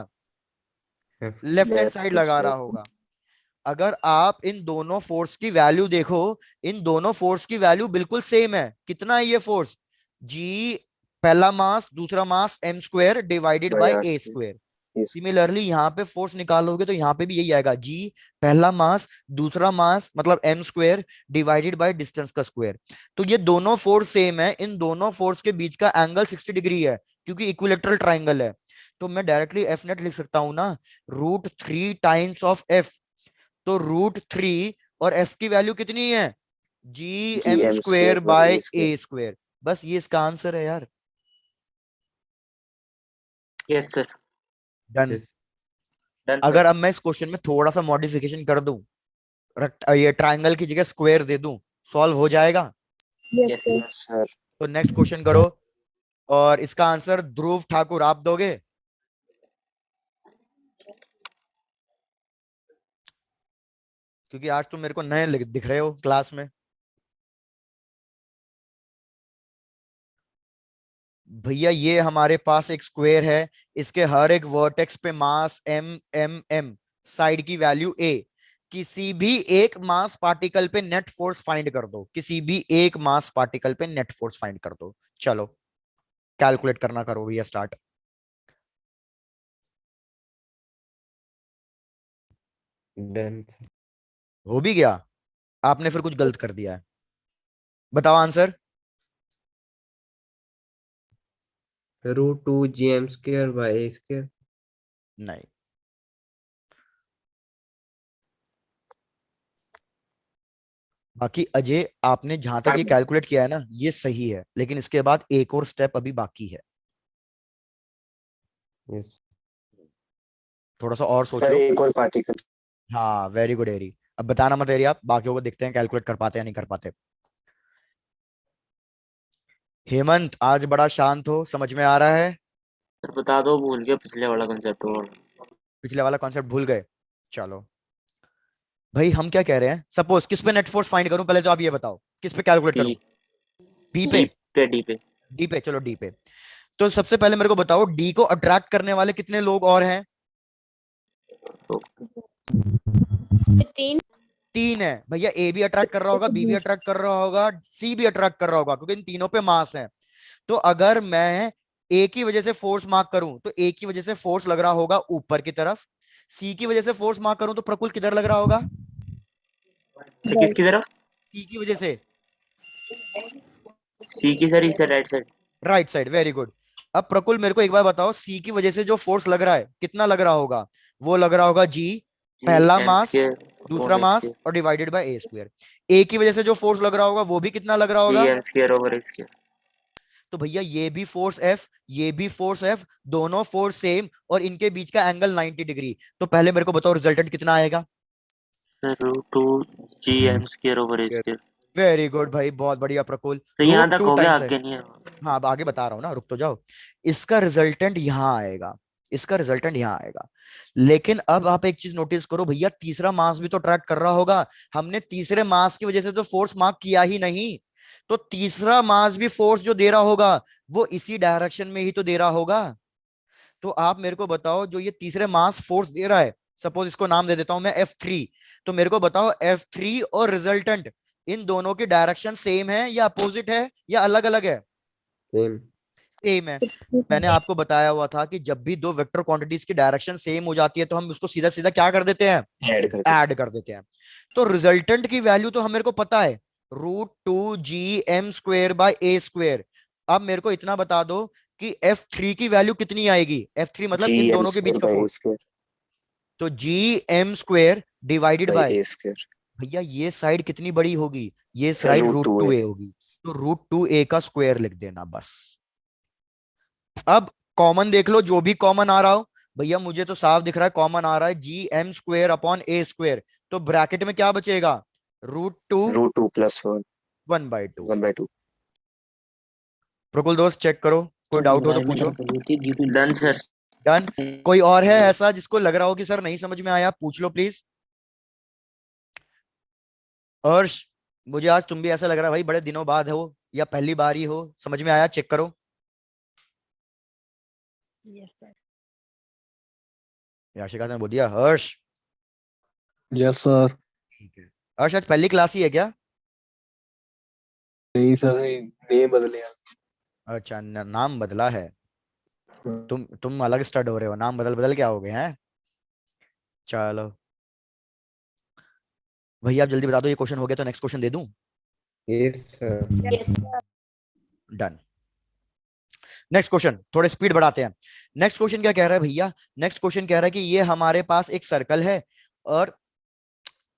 A: लेफ्ट हैंड साइड
F: लेफ्ट
A: लगा रहा
F: साइड।
A: होगा। अगर आप इन दोनों फोर्स की वैल्यू देखो, इन दोनों फोर्स की वैल्यू बिल्कुल सेम है। कितना है ये फोर्स? जी, पहला मास दूसरा mass m² divided
F: by
A: by
F: are square.
A: a²।
F: Yes.
A: Similarly यहाँ पे फोर्स निकालोगे तो यहाँ पे भी यही आएगा, जी पहला मास दूसरा मास मतलब m² डिवाइडेड बाय डिस्टेंस का स्क्वायर। तो ये दोनों फोर्स सेम है, इन दोनों फोर्स के बीच का एंगल 60 डिग्री है क्योंकि इक्विलेटरल ट्राइंगल है। तो मैं डायरेक्टली एफ नेट लिख सकता हूं ना, √3 टाइम्स ऑफ एफ। तो √3 और एफ की वैल्यू कितनी है? G
F: G
A: M
F: M
A: square
F: square by
A: by
F: A square.
A: A square. बस ये इसका आंसर है यार।
D: Yes sir.
A: Done.
D: Yes. Done
A: अगर
D: सर।
A: अब मैं इस क्वेश्चन में थोड़ा सा मॉडिफिकेशन कर दूं, ये ट्राइंगल की जगह स्क्वायर दे दूं, सॉल्व हो जाएगा?
B: Yes
D: yes.
B: Sir.
F: Yes sir.
A: तो नेक्स्ट क्वेश्चन करो, और इसका आंसर ध्रुव ठाकुर आप दोगे? क्योंकि आज तुम मेरे को नए दिख रहे हो क्लास में। भैया ये हमारे पास एक स्क्वायर है, इसके हर एक वर्टेक्स पे मास m साइड की वैल्यू a। किसी भी एक मास पार्टिकल पे नेट फोर्स फाइंड कर दो, किसी भी एक मास पार्टिकल पे नेट फोर्स फाइंड कर दो। चलो कैलकुलेट करना करो भैया, स्टार्ट।
G: डन
A: हो भी गया, आपने फिर कुछ गलत कर दिया है। बताओ आंसर।
G: √2 GM² / A²।
A: नहीं, बाकी अजय आपने जहां तक
F: सर
A: ये कैलकुलेट किया है ना, ये सही है, लेकिन इसके बाद एक और स्टेप अभी बाकी है,
G: यस।
A: थोड़ा सा और सोच
F: सर
A: लो।
F: एक और पार्टिकल।
A: हाँ वेरी गुड एरी। अब बताना मत एरी, आप बाकियों को देखते हैं कैलकुलेट कर पाते हैं या नहीं कर पाते। हेमंत आज बड़ा शांत हो, समझ में आ रहा है?
D: सर बता दो, भूल गया पिछले वाला कंसेप्ट और।
A: पिछले वाला कॉन्सेप्ट भूल गए? चलो भाई, हम क्या कह रहे हैं, सपोज किस पे नेट फोर्स फाइंड करूं, पहले तो आप ये बताओ किस पे कैलकुलेट
D: डी।
A: करूं। बी पे?
D: डी पे, डी पे।
A: डी पे, चलो डी पे। तो सबसे पहले मेरे को बताओ, डी को अट्रैक्ट करने वाले कितने लोग और हैं?
D: तो
E: 3।
A: 3 है भैया। ए भी अट्रैक्ट कर रहा होगा, बी भी अट्रैक्ट कर रहा होगा, सी भी अट्रैक्ट कर रहा होगा, क्योंकि इन तीनों पे मास है। तो अगर मैं ए की वजह से फोर्स मार्क करूं तो ए की वजह से फोर्स लग रहा होगा ऊपर की तरफ, सी की वजह से फोर्स मार्क करूं तो प्रकुल किधर लग रहा होगा?
D: सर किसकी तरफ?
A: सी की वजह से
D: सी की सर, इस right side.
A: Right side, very good. अब प्रकुल मेरे को एक बार बताओ, सी की वजह से जो फोर्स लग रहा है कितना लग रहा होगा? वो लग रहा होगा जी,
D: जी
A: पहला
D: एम
A: मास,
D: स्क्वायर
A: दूसरा
D: अपॉन ए
A: मास
D: स्क्वायर।
A: और डिवाइडेड बाय ए स्क्वायर। ए की वजह से जो फोर्स लग रहा होगा वो भी कितना लग रहा
D: जी
A: होगा?
D: एम स्क्वायर ओवर ए स्क्वायर।
A: तो भैया ये भी फोर्स एफ, ये भी फोर्स एफ, दोनों फोर्स सेम, और इनके बीच का एंगल 90 डिग्री। तो पहले मेरे को बताओ रिजल्टेंट कितना आएगा?
D: सर √2 GM² ओवर ए स्क्वायर।
A: वेरी गुड भाई, बहुत बढ़िया प्रकुल।
D: तो यहाँ
A: रूट
D: तक
A: टू
D: हो गया,
A: टाइम्स है।
D: आगे नहीं है।
A: हाँ अब आगे बता रहा हूँ ना, रुक तो जाओ। इसका रिजल्टेंट यहाँ आएगा, इसका रिजल्टेंट यहाँ आएगा। लेकिन अब आप एक चीज नोटिस करो भैया, तीसरा मास भी तो ट्रैक कर रहा होगा। हमने तीसरे मास की वजह से तो फोर्स मार्क किया ही नहीं, तो तीसरा मास भी फोर्स जो दे रहा होगा वो इसी डायरेक्शन में ही तो दे रहा होगा। तो आप मेरे को बताओ, जो ये तीसरे मास फोर्स दे रहा है, सपोज इसको नाम दे देता हूं मैं F3, तो मेरे को बताओ F3 और रिजल्टेंट, इन दोनों की डायरेक्शन सेम है या अपोजिट है या अलग अलग है?
G: सेम।
A: सेम है। मैंने आपको बताया हुआ था कि जब भी दो वेक्टर क्वांटिटीज की डायरेक्शन सेम हो जाती है तो हम उसको सीधा सीधा क्या कर देते हैं?
F: ऐड कर देते
A: ऐड कर देते हैं। तो रिजल्टेंट की वैल्यू तो हम मेरे को पता है, √2 GM² / A²। अब मेरे को इतना बता दो कि F3 की वैल्यू कितनी आएगी? F3 मतलब
F: जी
A: इन
F: एम
A: दोनों के बीच
F: स्क्वायर
A: का
F: बाई ए
A: फोर्स।
F: स्क्वायर
A: तो GM² divided
F: by
A: by,
F: A square.
A: भैया ये साइड कितनी बड़ी होगी? ये
F: sir
A: side
F: root
A: root
F: two
A: two
F: है।
A: ए होगी। तो √2a का स्क्वायर लिख देना बस। अब कॉमन देख लो, जो भी कॉमन आ रहा हो। भैया मुझे तो साफ दिख रहा है कॉमन आ रहा है GM² / A²। तो ब्रैकेट में क्या बचेगा? √2
F: √2 + 1
A: 1/2।
F: 1/2।
A: प्रकुल दोस्त चेक करो, कोई डाउट हो तो पूछो।
D: Done sir.
A: डन। कोई और है ऐसा जिसको लग रहा हो कि सर नहीं समझ में आया? पूछ लो प्लीज। हर्ष, मुझे आज तुम भी ऐसा लग रहा है भाई, बड़े दिनों बाद हो या पहली बार ही हो, समझ में आया? चेक करो।
B: Yes, sir.
A: याशिका ने बोल दिया हर्ष।
H: Yes sir.
A: ठीक है। हर्ष आज पहली क्लास ही है क्या?
H: नहीं सर, नहीं बदले हैं।
A: अच्छा नाम बदला है। तुम अलग स्टड हो रहे हो, नाम बदल बदल क्या हो गए हैं? चलो भैया आप जल्दी बता दो, ये क्वेश्चन हो गया तो नेक्स्ट क्वेश्चन दे दूं?
G: Yes sir.
E: Yes.
A: Done. Next question, थोड़े स्पीड बढ़ाते हैं। नेक्स्ट क्वेश्चन क्या कह रहा है भैया? नेक्स्ट क्वेश्चन कह रहा है कि ये हमारे पास एक सर्कल है, और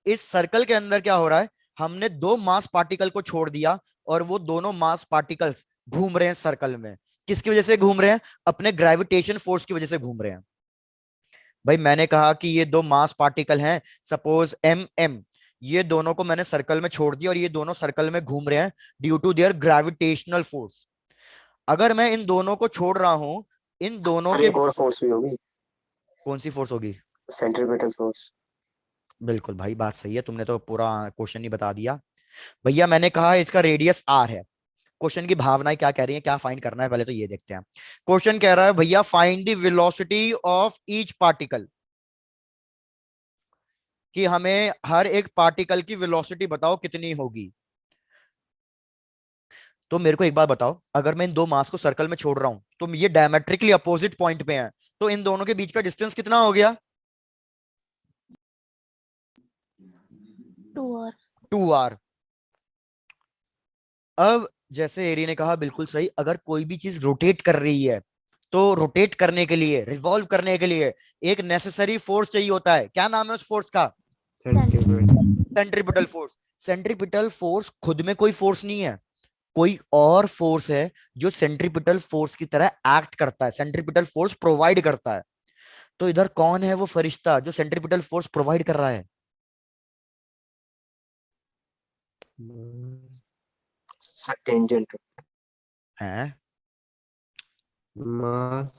A: इस सर्कल के अंदर क्या हो रहा है, हमने दो मास पार्टिकल को छोड़ दिया, और वो दोनों मास पार्टिकल्स घूम रहे हैं सर्कल में। किसकी वजह से घूम रहे हैं? अपने ग्रेविटेशन फोर्स की वजह से घूम रहे हैं। भाई मैंने कहा कि ये दो मास पार्टिकल हैं, सपोज M, ये दोनों को मैंने सर्कल में छोड़ दिया और ये दोनों सर्कल में घूम रहे हैं due to their gravitational force. अगर मैं इन दोनों को छोड़ रहा हूं, इन दोनों
F: सर
A: के,
F: एक और फोर्स भी होगी,
A: कौन सी फोर्स होगी?
F: Centripetal force.
A: बिल्कुल भाई, बात सही है, तुमने तो पूरा क्वेश्चन ही बता दिया। भैया मैंने कहा इसका रेडियस R है। क्वेश्चन की भावनाएं क्या कह रही हैं, क्या फाइंड करना है, पहले तो ये देखते हैं। क्वेश्चन कह रहा है भैया find the velocity of each particle, कि हमें हर एक पार्टिकल की वेलोसिटी बताओ कितनी होगी। तो मेरे को एक बात बताओ, अगर मैं इन दो मास को सर्कल में छोड़ रहा हूं तो ये डायमेट्रिकली अपोजिट पॉइंट पे हैं, तो इन दोनों के बीच का डिस्टेंस कितना हो गया?
E: 2R.
A: 2R। अब जैसे एरी ने कहा बिल्कुल सही, अगर कोई भी चीज रोटेट कर रही है तो रोटेट करने के लिए, रिवॉल्व करने के लिए एक नेसेसरी फोर्स चाहिए होता है। क्या नाम है उस फोर्स का?
G: Centripetal.
A: Centripetal force. Centripetal force खुद में कोई फोर्स नहीं है, कोई और फोर्स है जो सेंट्रीपिटल फोर्स की तरह एक्ट करता है, सेंट्रीपिटल फोर्स प्रोवाइड करता है। तो इधर कौन है वो फरिश्ता जो सेंट्रीपिटल फोर्स प्रोवाइड कर रहा है?
F: Sir tangent.
A: हैं
G: Mass.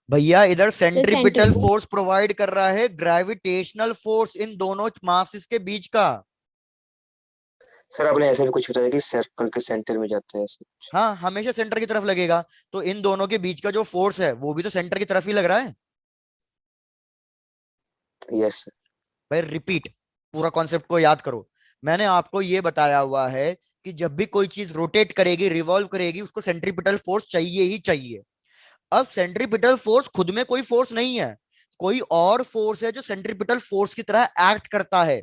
A: भैया, इधर सेंट्रीपिटल
E: centrifugal.
A: फोर्स प्रोवाइड कर रहा है ग्रेविटेशनल फोर्स इन दोनों मासेस के बीच का।
F: सर आपने ऐसे भी कुछ बताया कि सर्कल के सेंटर में जाता है ऐसे कुछ।
A: हाँ, हमेशा सेंटर की तरफ लगेगा, तो इन दोनों के बीच का जो फोर्स है वो भी तो सेंटर की तरफ ही लग रहा है।
F: Yes sir.
A: भाई रिपीट, पूरा कॉन्सेप्ट को याद करो। मैंने आपको ये बताया हुआ है कि जब भी कोई चीज रोटेट करेगी, रिवॉल्व करेगी, उसको सेंट्रीपिटल फोर्स चाहिए ही चाहिए। अब सेंट्रीपिटल फोर्स खुद में कोई फोर्स नहीं है, कोई और फोर्स है जो सेंट्रीपिटल फोर्स की तरह एक्ट करता है।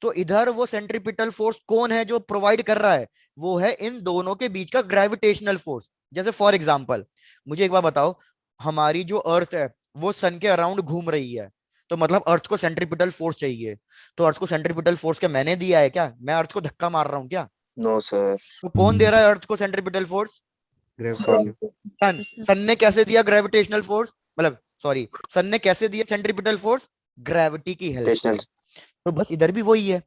A: तो इधर वो सेंट्रीपिटल फोर्स कौन है जो प्रोवाइड कर रहा है? वो है इन दोनों के बीच का ग्रेविटेशनल फोर्स। जैसे फॉर एग्जांपल, मुझे एक बार बताओ, हमारी जो अर्थ है वो सन के अराउंड घूम रही है, तो मतलब अर्थ को सेंट्रीपिटल फोर्स चाहिए। तो अर्थ को सेंट्रीपिटल फोर्स क्या मैंने दिया है? क्या मैं अर्थ को धक्का मार रहा हूं क्या?
F: No sir.
A: तो कौन दे रहा है अर्थ को centripetal force?
G: Gravity.
A: Sun. Sun ने कैसे दिया ग्रेविटेशनल फोर्स, मतलब सॉरी, सन ने कैसे दिया सेंट्रीपिटल फोर्स? ग्रेविटी की हेल्प से।
F: रोटेशनल।
A: तो बस इधर भी वही है।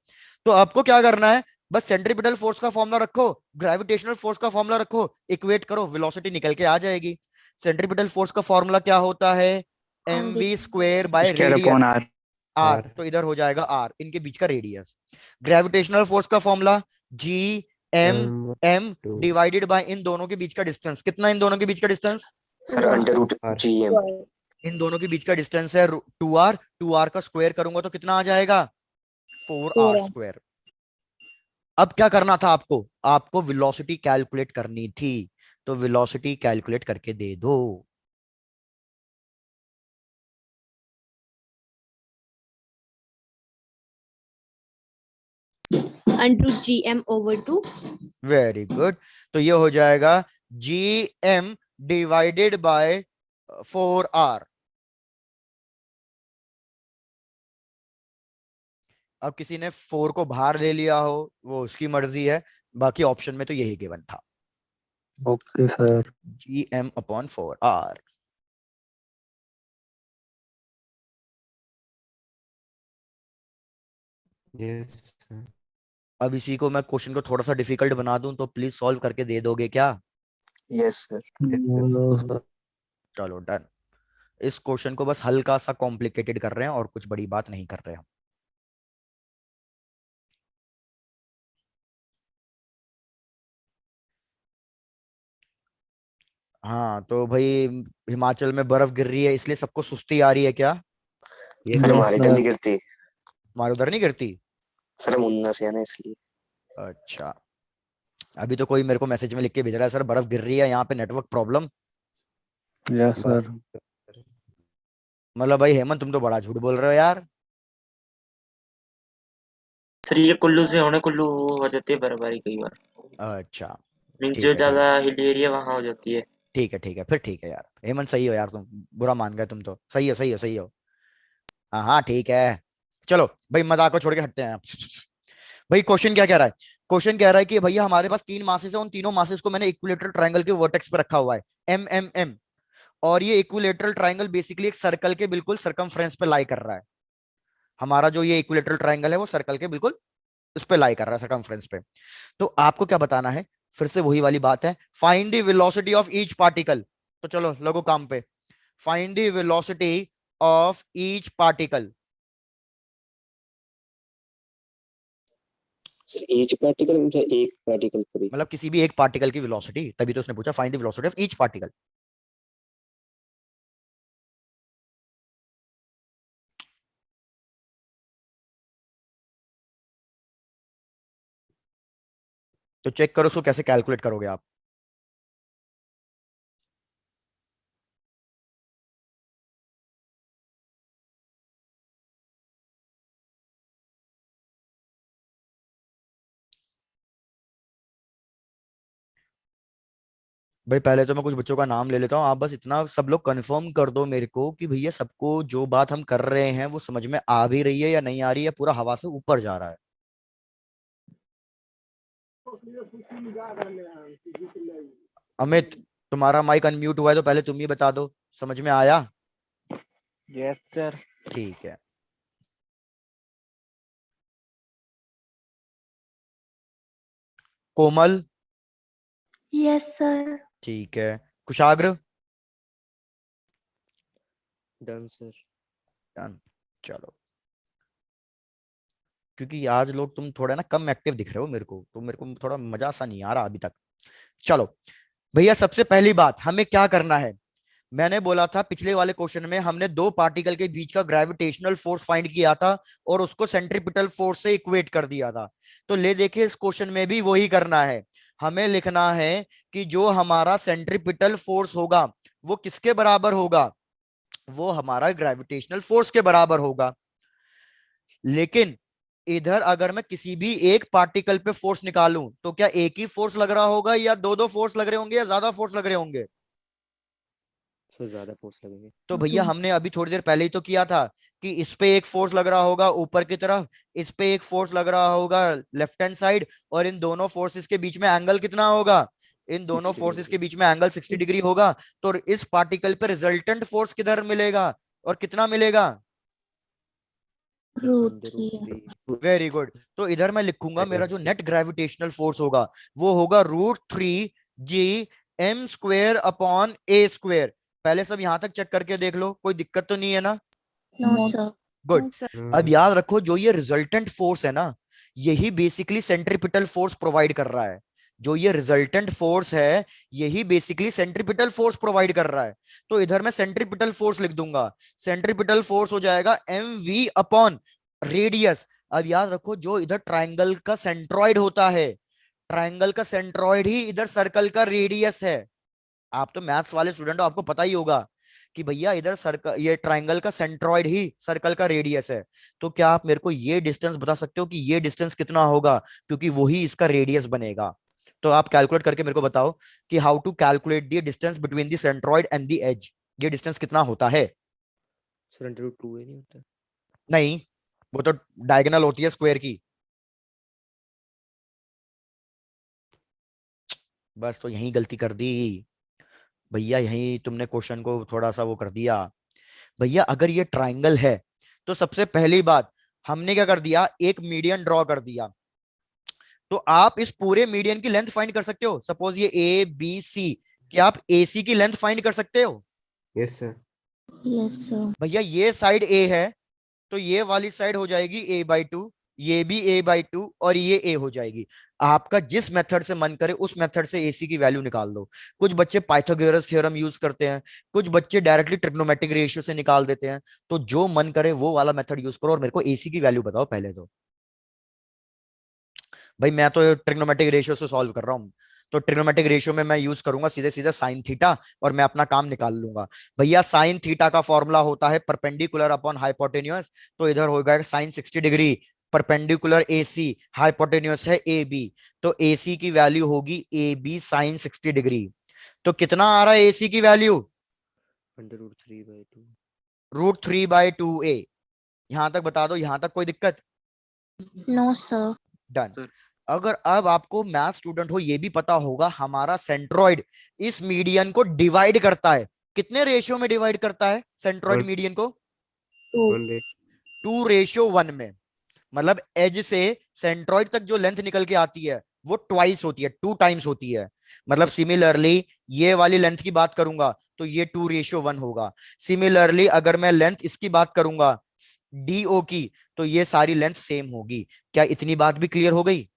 A: तो आपको क्या करना है, बस सेंट्रीपिटल फोर्स का फॉर्मूला रखो, ग्रेविटेशनल फोर्स का फॉर्मूला रखो, इक्वेट करो, वेलोसिटी निकल के आ जाएगी। सेंट्रीपिटल फोर्स का फॉर्मूला क्या होता है? M V square by
C: square upon
A: radius.
C: R.
A: R,
G: R.
A: तो इधर हो जाएगा आर, इनके बीच का रेडियस। ग्रेविटेशनल फोर्स का formula G M
G: M.
A: M
G: Two.
A: Divided by इन दोनों के बीच का डिस्टेंस। कितना इन दोनों के बीच का distance?
F: Sir under root
G: R.
F: G M.
A: इन दोनों के बीच का डिस्टेंस है 2r। 2r का स्क्वायर करूंगा तो कितना आ जाएगा? 4r
B: 4R.
A: स्क्वायर। अब क्या करना था आपको? आपको वेलोसिटी कैलकुलेट करनी थी, तो वेलोसिटी कैलकुलेट करके दे दो।
E: √gm/2.
A: Very good. तो ये हो जाएगा G M divided bye 4r। अब किसी ने 4 को बाहर ले लिया हो, वो उसकी मर्जी है, बाकी ऑप्शन में तो यही गिवन था,
H: okay sir.
A: G M upon 4r।
G: Yes. Sir.
A: अब इसी को मैं क्वेश्चन को थोड़ा सा डिफिकल्ट बना दूं तो प्लीज सॉल्व करके दे दोगे क्या?
F: Yes sir.
G: Yes, sir.
H: No sir.
A: चलो डन। इस क्वेश्चन को बस हल्का सा कॉम्प्लिकेटेड कर रहे हैं और कुछ बड़ी बात नहीं कर रहे हम। हाँ तो भाई, हिमाचल में बर्फ गिर रही है इसलिए सबको सुस्ती आ रही है क्या?
G: Yes.
F: सर
H: नो
F: हमारी तो
H: सर।
F: नहीं गिरती।
A: हमारे उधर नहीं गिरती?
F: सर हम उन्ना से है ना इसलिए।
A: अच्छा। अभी तो कोई मेरे को मैसेज में लिख के भेज रहा है, सर बर्फ गिर रही है यहाँ पे, नेटवर्क प्रॉब्लम।
H: Yes sir.
A: मतलब भाई हेमंत, तुम तो बड़ा झूठ बोल रहे हो यार।
D: सर ये कुल्लू से होने कुल्लू हो जाती है बर्फबारी कई बार।
A: अच्छा
D: मीन्स
A: ठीक
D: जो
A: है, ठीक
D: ज्यादा
A: है,
D: हिली एरिया वहां हो जाती है।
A: ठीक है, ठीक है, फिर ठीक है यार। हेमंत सही हो यार, तुम बुरा मान गए, तुम तो सही हो, सही हो, सही हो। हाँ हाँ ठीक है। चलो भाई, मजाक को छोड़ के हटते हैं आप। भाई क्वेश्चन क्या कह रहा है? क्वेश्चन कह रहा है कि भैया हमारे पास 3 मासेस है, उन तीनों मासेस को मैंने इक्विलेटरल ट्रायंगल के वर्टेक्स पे रखा हुआ है, एम एम एम। और ये इक्विलेटरल ट्रायंगल बेसिकली एक सर्कल के बिल्कुल सरकमफ्रेंस पे लाई कर रहा है। हमारा जो ये इक्विलेटरल ट्रायंगल है वो सर्कल के बिल्कुल उस पे लाई कर रहा है, सरकमफ्रेंस पे। तो आपको क्या बताना है? फिर से वही वाली बात है, find the velocity of each particle. तो चलो लगो काम पे। Find the velocity of each particle.
F: Sir each particle मुझे एक पार्टिकल पर ही।
A: मतलब किसी भी एक पार्टिकल की वेलोसिटी, तभी तो उसने पूछा find the velocity of each particle. तो चेक करो उसको कैसे कैलकुलेट करोगे आप। भाई पहले तो मैं कुछ बच्चों का नाम ले लेता हूँ, आप बस इतना सब लोग कंफर्म कर दो मेरे को कि भैया सबको जो बात हम कर रहे हैं वो समझ में आ भी रही है या नहीं आ रही है, पूरा हवा से ऊपर जा रहा है। अमित, तुम्हारा माइक अनम्यूट हुआ है तो पहले तुम ही बता दो, समझ में आया?
C: Yes sir.
A: ठीक है। कोमल?
E: Yes, sir.
A: ठीक है। कुशाग्र?
F: Done sir.
A: डन। चलो, क्योंकि आज लोग तुम थोड़ा ना कम एक्टिव दिख रहे हो मेरे को, तो मेरे को थोड़ा मजा सा नहीं आ रहा अभी तक। चलो भैया, सबसे पहली बात हमें क्या करना है, मैंने बोला था पिछले वाले क्वेश्चन में हमने दो पार्टिकल के बीच का ग्रेविटेशनल फोर्स फाइंड किया था और उसको सेंट्रीपिटल फोर्स से इक्वेट कर दिया था। तो ले देखिए, इस क्वेश्चन में भी वही करना है। हमें लिखना है कि जो हमारा सेंट्रीपिटल फोर्स होगा वो किसके बराबर होगा, वो हमारा ग्रेविटेशनल फोर्स के बराबर होगा। लेकिन इधर अगर मैं किसी भी एक पार्टिकल पे फोर्स निकालूं तो क्या एक ही फोर्स लग रहा होगा या दो दो फोर्स लग रहे होंगे या ज्यादा फोर्स लग रहे होंगे?
F: सर ज्यादा फोर्स लगेंगे।
A: तो भैया हमने अभी थोड़ी देर पहले ही तो किया था कि इस पे एक फोर्स लग रहा होगा ऊपर की तरफ, इस पे एक फोर्स लग रहा होगा लेफ्ट हैंड साइड, और इन दोनों फोर्सेस के बीच में एंगल कितना होगा, इन दोनों
F: 60
A: फोर्सेस के
F: डिग्री।
A: बीच में एंगल 60 डिग्री होगा। तो इस पार्टिकल पे रिजल्टेंट फोर्स किधर मिलेगा और कितना मिलेगा?
E: Root
F: under
E: 3.
F: Root 3।
A: Very good. तो इधर मैं लिखूंगा मेरा जो नेट ग्रेविटेशनल फोर्स होगा वो होगा √3 g m² अपॉन a²। पहले सब यहां तक चेक करके देख लो, कोई दिक्कत तो नहीं है ना?
E: No, sir.
A: गुड।
G: हाँ
A: अब याद रखो, जो ये रिजल्टेंट फोर्स है ना, यही बेसिकली सेंट्रीपिटल फोर्स प्रोवाइड कर रहा है। जो ये रिजल्टेंट फोर्स है यही बेसिकली सेंट्रीपिटल फोर्स प्रोवाइड कर रहा है। तो इधर मैं सेंट्रीपिटल फोर्स लिख दूंगा, सेंट्रीपिटल फोर्स हो जाएगा mv अपॉन रेडियस। अब याद रखो, जो इधर ट्राइंगल का सेंट्रॉइड होता है, ट्राइंगल का सेंट्रॉइड ही इधर सर्कल का रेडियस है। आप तो मैथ्स वाले स्टूडेंट हो, आपको पता ही होगा कि भैया इधर सर्कल, ये ट्राइंगल का सेंट्रॉइड ही सर्कल का रेडियस है। तो क्या आप मेरे को ये डिस्टेंस बता सकते हो कि ये डिस्टेंस कितना होगा, क्योंकि वही इसका रेडियस बनेगा। तो आप कैलकुलेट करके मेरे को बताओ कि how to calculate the distance between the centroid and the edge, ये डिस्टेंस कितना होता है?
F: सर अंडर रूट 2 नहीं होता।
A: नहीं, वो तो डायगोनल होती है स्क्वायर की। बस तो यही गलती कर दी भैया, यही तुमने क्वेश्चन को थोड़ा सा वो कर दिया। भैया अगर ये ट्राइंगल है तो सबसे पहली बात हमने क्या कर दिया, एक मीडियन ड्रॉ कर दिया। तो आप इस पूरे मीडियन की लेंथ फाइंड कर सकते हो। सपोज ये ए बी सी, क्या आप ए सी की लेंथ फाइंड कर सकते हो?
G: Yes sir.
E: Yes, sir.
A: भैया ये साइड ए है तो ये वाली साइड हो जाएगी a/2, ये भी a/2 और ये a हो जाएगी। आपका जिस मेथड से मन करे उस मेथड से ac की वैल्यू निकाल दो। कुछ बच्चे पाइथागोरस थ्योरम यूज करते हैं, कुछ बच्चे डायरेक्टली ट्रिग्नोमेट्रिक रेशियो से निकाल देते हैं। तो जो मन करे वो वाला मेथड यूज करो और मेरे को ac की वैल्यू बताओ पहले तो। भाई मैं तो ट्रिग्नोमेट्रिक रेशियो से सॉल्व कर रहा हूँ, तो ट्रिग्नोमेट्रिक रेशियो में मैं यूज करूंगा सीधे सीधे साइन थीटा और मैं अपना काम निकाल लूंगा। भैया साइन थीटा का फॉर्मूला होता है परपेंडिकुलर अपॉन हाइपोटेन्यूस। तो इधर होगा sine 60 degree, perpendicular AC, hypotenuse है AB, तो AC की वैल्यू होगी AB साइन 60 डिग्री। तो कितना आ रहा है AC की वैल्यू?
F: Under root 3/2।
A: √3/2a। यहां तक बता दो, यहां तक कोई दिक्कत?
E: No, sir.
A: डन। अगर अब आपको मैथ स्टूडेंट हो ये भी पता होगा हमारा सेंट्रॉइड इस मीडियन को डिवाइड करता है, कितने रेशियो में डिवाइड करता है सेंट्रॉइड
G: One.
A: मीडियन को?
G: 1
A: 2:1 में। मतलब एज से सेंट्रॉइड तक जो लेंथ निकल के आती है वो ट्वाइस होती है, 2 टाइम्स होती है। मतलब सिमिलरली ये वाली लेंथ की बात करूंगा तो ये 2:1 होगा। सिमिलरली अगर मैं लेंथ इसकी बात करूंगा DO की, तो ये सारी लेंथ सेम होगी। क्या इतनी बात भी क्लियर हो गई?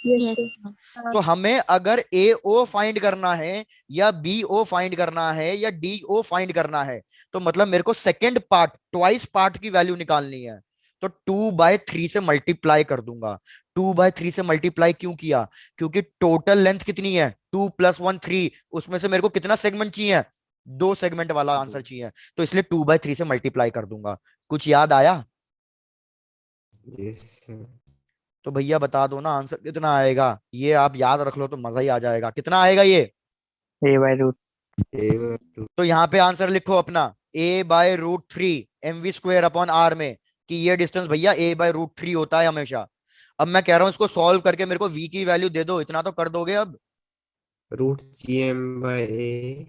E: Yes,
B: Yes,
E: sir.
A: तो हमें अगर AO फाइंड करना है या BO फाइंड करना है या DO फाइंड करना है, तो मतलब मेरे को सेकेंड पार्ट, ट्वाइस पार्ट की वैल्यू निकालनी है। तो 2/3 से मल्टीप्लाई कर दूंगा। 2/3 से मल्टीप्लाई क्यों किया? क्योंकि टोटल लेंथ कितनी है, 2 + 1 3, उसमें से मेरे को कितना सेगमेंट चाहिए, 2 सेगमेंट वाला आंसर चाहिए, तो इसलिए 2/3 से मल्टीप्लाई कर दूंगा। कुछ याद आया?
G: Yes sir.
A: तो भैया बता दो ना आंसर कितना आएगा, ये आप याद रख लो तो मजा ही आ जाएगा। कितना आएगा ये?
C: A/√.
G: A/√.
A: तो यहाँ पे आंसर लिखो अपना A/√3 mv² अपॉन r में, कि ये डिस्टेंस भैया A/√3 होता है हमेशा। अब मैं कह रहा हूं इसको सॉल्व करके मेरे को v की वैल्यू दे दो, इतना तो कर दोगे अब।
G: √GM/A.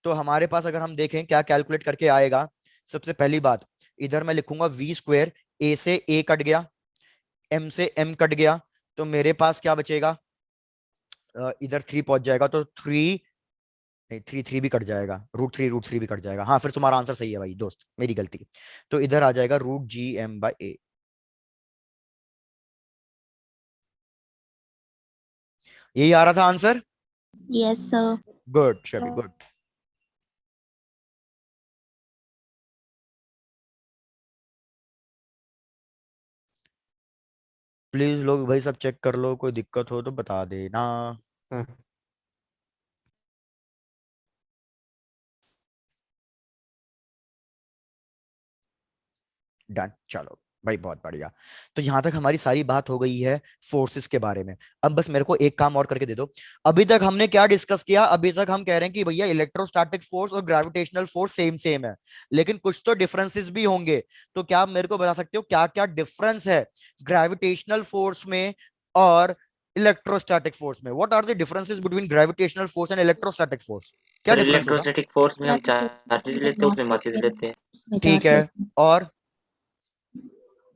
A: तो हमारे पास अगर हम देखें क्या कैलकुलेट करके आएगा, सबसे पहली बात इधर मैं लिखूंगा v², a से a कट गया, m से m कट गया, तो मेरे पास क्या बचेगा, इधर 3 पहुंच जाएगा, तो 3 नहीं, 3 भी कट जाएगा, √3 भी कट जाएगा। हाँ फिर तुम्हारा आंसर सही है भाई दोस्त, मेरी गलती। तो इधर आ जाएगा √GM/A। यही आ रहा था answer.
E: Yes, sir.
A: Good शबी good. Please लोग भाई सब चेक कर लो, कोई दिक्कत हो तो बता देना।
G: हाँ,
A: डन, चलो भाई बहुत बढ़िया। तो यहां तक हमारी सारी बात हो गई है फोर्सेस के बारे में। अब बस मेरे को एक काम और करके दे दो। अभी तक हमने क्या डिस्कस किया, अभी तक हम कह रहे हैं कि भैया इलेक्ट्रोस्टैटिक फोर्स और ग्रेविटेशनल फोर्स सेम सेम है, लेकिन कुछ तो डिफरेंसेस भी होंगे। तो क्या आप मेरे को बता सकते हो क्या क्या डिफरेंस है ग्रेविटेशनल फोर्स में और इलेक्ट्रोस्टैटिक फोर्स में? What are the differences between gravitational force and electrostatic force? क्या
D: सर
A: डिफरेंस होगा?
D: इलेक्ट्रोस्टैटिक फोर्स में हम चार्जेस लेते हैं, उसमें
E: मास
D: मासेस
E: लेते हैं,
D: लेते हैं।
E: उसमें
A: ठीक
E: चार्ज
A: है,
E: लेते हैं।
A: और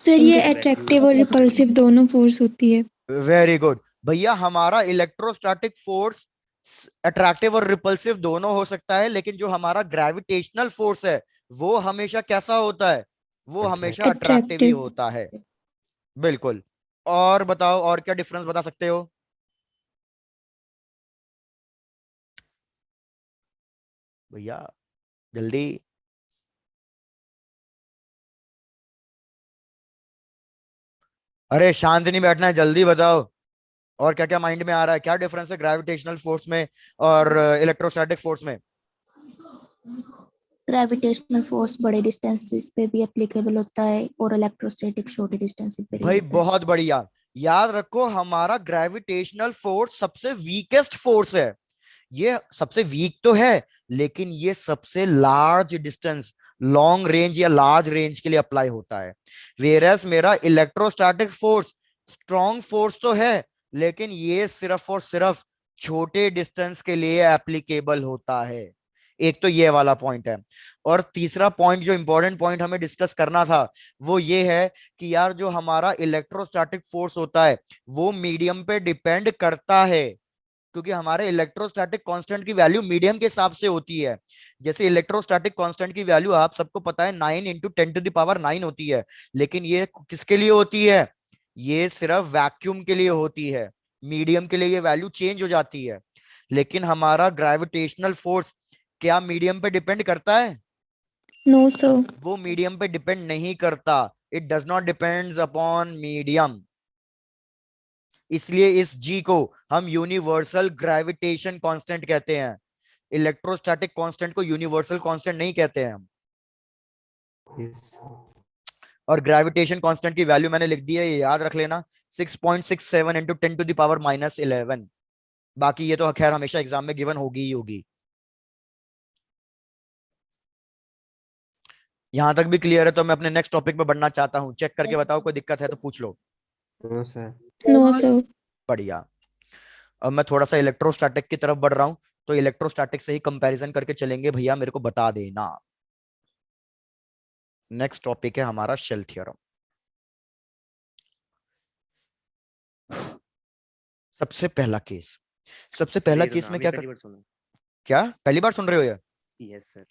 I: सर ये
E: इनके
I: अट्रैक्टिव और रिपल्सिव दोनों फोर्स होती है।
A: वेरी गुड भैया, हमारा इलेक्ट्रोस्टैटिक फोर्स अट्रैक्टिव और रिपल्सिव दोनों हो सकता है, लेकिन जो हमारा ग्रेविटेशनल फोर्स है वो हमेशा कैसा होता है? वो हमेशा अट्रैक्टिव ही
I: अट्रैक्टिव।
A: होता है। बिल्कुल। और बताओ, और क्या डिफरेंस बता सकते हो? भैया जल्दी। अरे शांत नहीं बैठना है, जल्दी बताओ। और क्या क्या माइंड में आ रहा है, क्या डिफरेंस है ग्रेविटेशनल फोर्स में और इलेक्ट्रोस्टैटिक फोर्स में?
E: ग्रेविटेशनल फोर्स बड़े डिस्टेंसेस पे भी एप्लीकेबल होता है और इलेक्ट्रोस्टैटिक छोटे डिस्टेंसेस पे ही
A: भाई
E: होता है।
A: बहुत बढ़िया। याद रखो हमारा ग्रेविटेशनल फोर्स सबसे वीकेस्ट फोर्स है। ये सबसे वीक तो है, लेकिन ये सबसे लार्ज डिस्टेंस, लॉन्ग रेंज या लार्ज रेंज के लिए अप्लाई होता है। वेरएस मेरा इलेक्ट्रोस्टैटिक फोर्स स्ट्रॉन्ग फोर्स तो है, लेकिन ये सिर्फ और सिर्फ छोटे डिस्टेंस के लिए एप्लीकेबल होता है। एक तो ये वाला पॉइंट है। और तीसरा पॉइंट जो इंपॉर्टेंट पॉइंट हमें डिस्कस करना था वो ये है कि यार जो हमारा इलेक्ट्रोस्टैटिक फोर्स होता है वो मीडियम पे डिपेंड करता है, क्योंकि हमारे इलेक्ट्रोस्टैटिक कांस्टेंट की वैल्यू मीडियम के हिसाब से होती है। जैसे इलेक्ट्रोस्टैटिक कांस्टेंट की वैल्यू आप सबको पता है 9 इंटू 10⁻⁹ होती है, लेकिन ये किसके लिए होती है? ये सिर्फ वैक्यूम के लिए होती है। मीडियम के लिए ये वैल्यू चेंज हो जाती है। लेकिन हमारा ग्रेविटेशनल फोर्स क्या मीडियम पे डिपेंड करता है?
I: No sir.
A: वो मीडियम पे डिपेंड नहीं करता। It does not depends upon medium. इसलिए इस जी को हम यूनिवर्सल ग्रेविटेशन कांस्टेंट कहते हैं। इलेक्ट्रोस्टैटिक कांस्टेंट को यूनिवर्सल कांस्टेंट नहीं कहते हैं हम।
G: yes, sir.
A: और ग्रेविटेशन कांस्टेंट की वैल्यू मैंने लिख दी है, ये याद रख लेना, 6.67 इंटू 10⁻⁻11। बाकी ये तो खैर हमेशा एग्जाम में गिवन होगी ही होगी। यहां तक भी क्लियर है? तो मैं अपने नेक्स्ट टॉपिक पे बढ़ना चाहता हूं, चेक करके
E: Yes.
A: बताओ, कोई दिक्कत है तो पूछ लो।
G: No, sir.
I: No sir.
A: बढ़िया। अब मैं थोड़ा सा इलेक्ट्रोस्टैटिक की तरफ बढ़ रहा हूं, तो इलेक्ट्रोस्टैटिक से ही कंपैरिजन करके चलेंगे भैया, मेरे को बता देना। नेक्स्ट टॉपिक है हमारा शेल थ्योरम। सबसे पहला केस, सबसे पहला केस में क्या क्या पहली बार सुन रहे हो या?
F: Yes sir.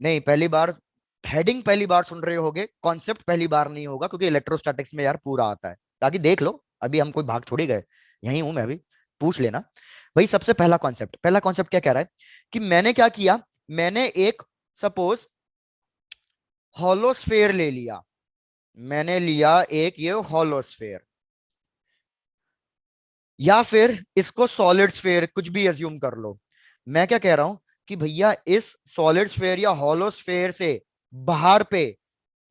A: नहीं, पहली बार हेडिंग पहली बार सुन रहे होगे, कॉन्सेप्ट पहली बार नहीं होगा, क्योंकि इलेक्ट्रोस्टैटिक्स में यार पूरा आता है। ताकि देख लो, अभी हम कोई भाग थोड़ी गए, यहीं हूं मैं, अभी पूछ लेना भाई। सबसे पहला कॉन्सेप्ट, पहला कॉन्सेप्ट क्या कह रहा है कि मैंने क्या किया, मैंने एक सपोज हॉलोस्फेयर ले लिया, मैंने लिया एक ये हॉलोस्फेयर, या फिर इसको सॉलिड स्फेयर, कुछ भी अज्यूम कर लो। मैं क्या कह रहा हूं कि भैया इस सॉलिड स्फेयर या हॉलोस्फेयर से बाहर पे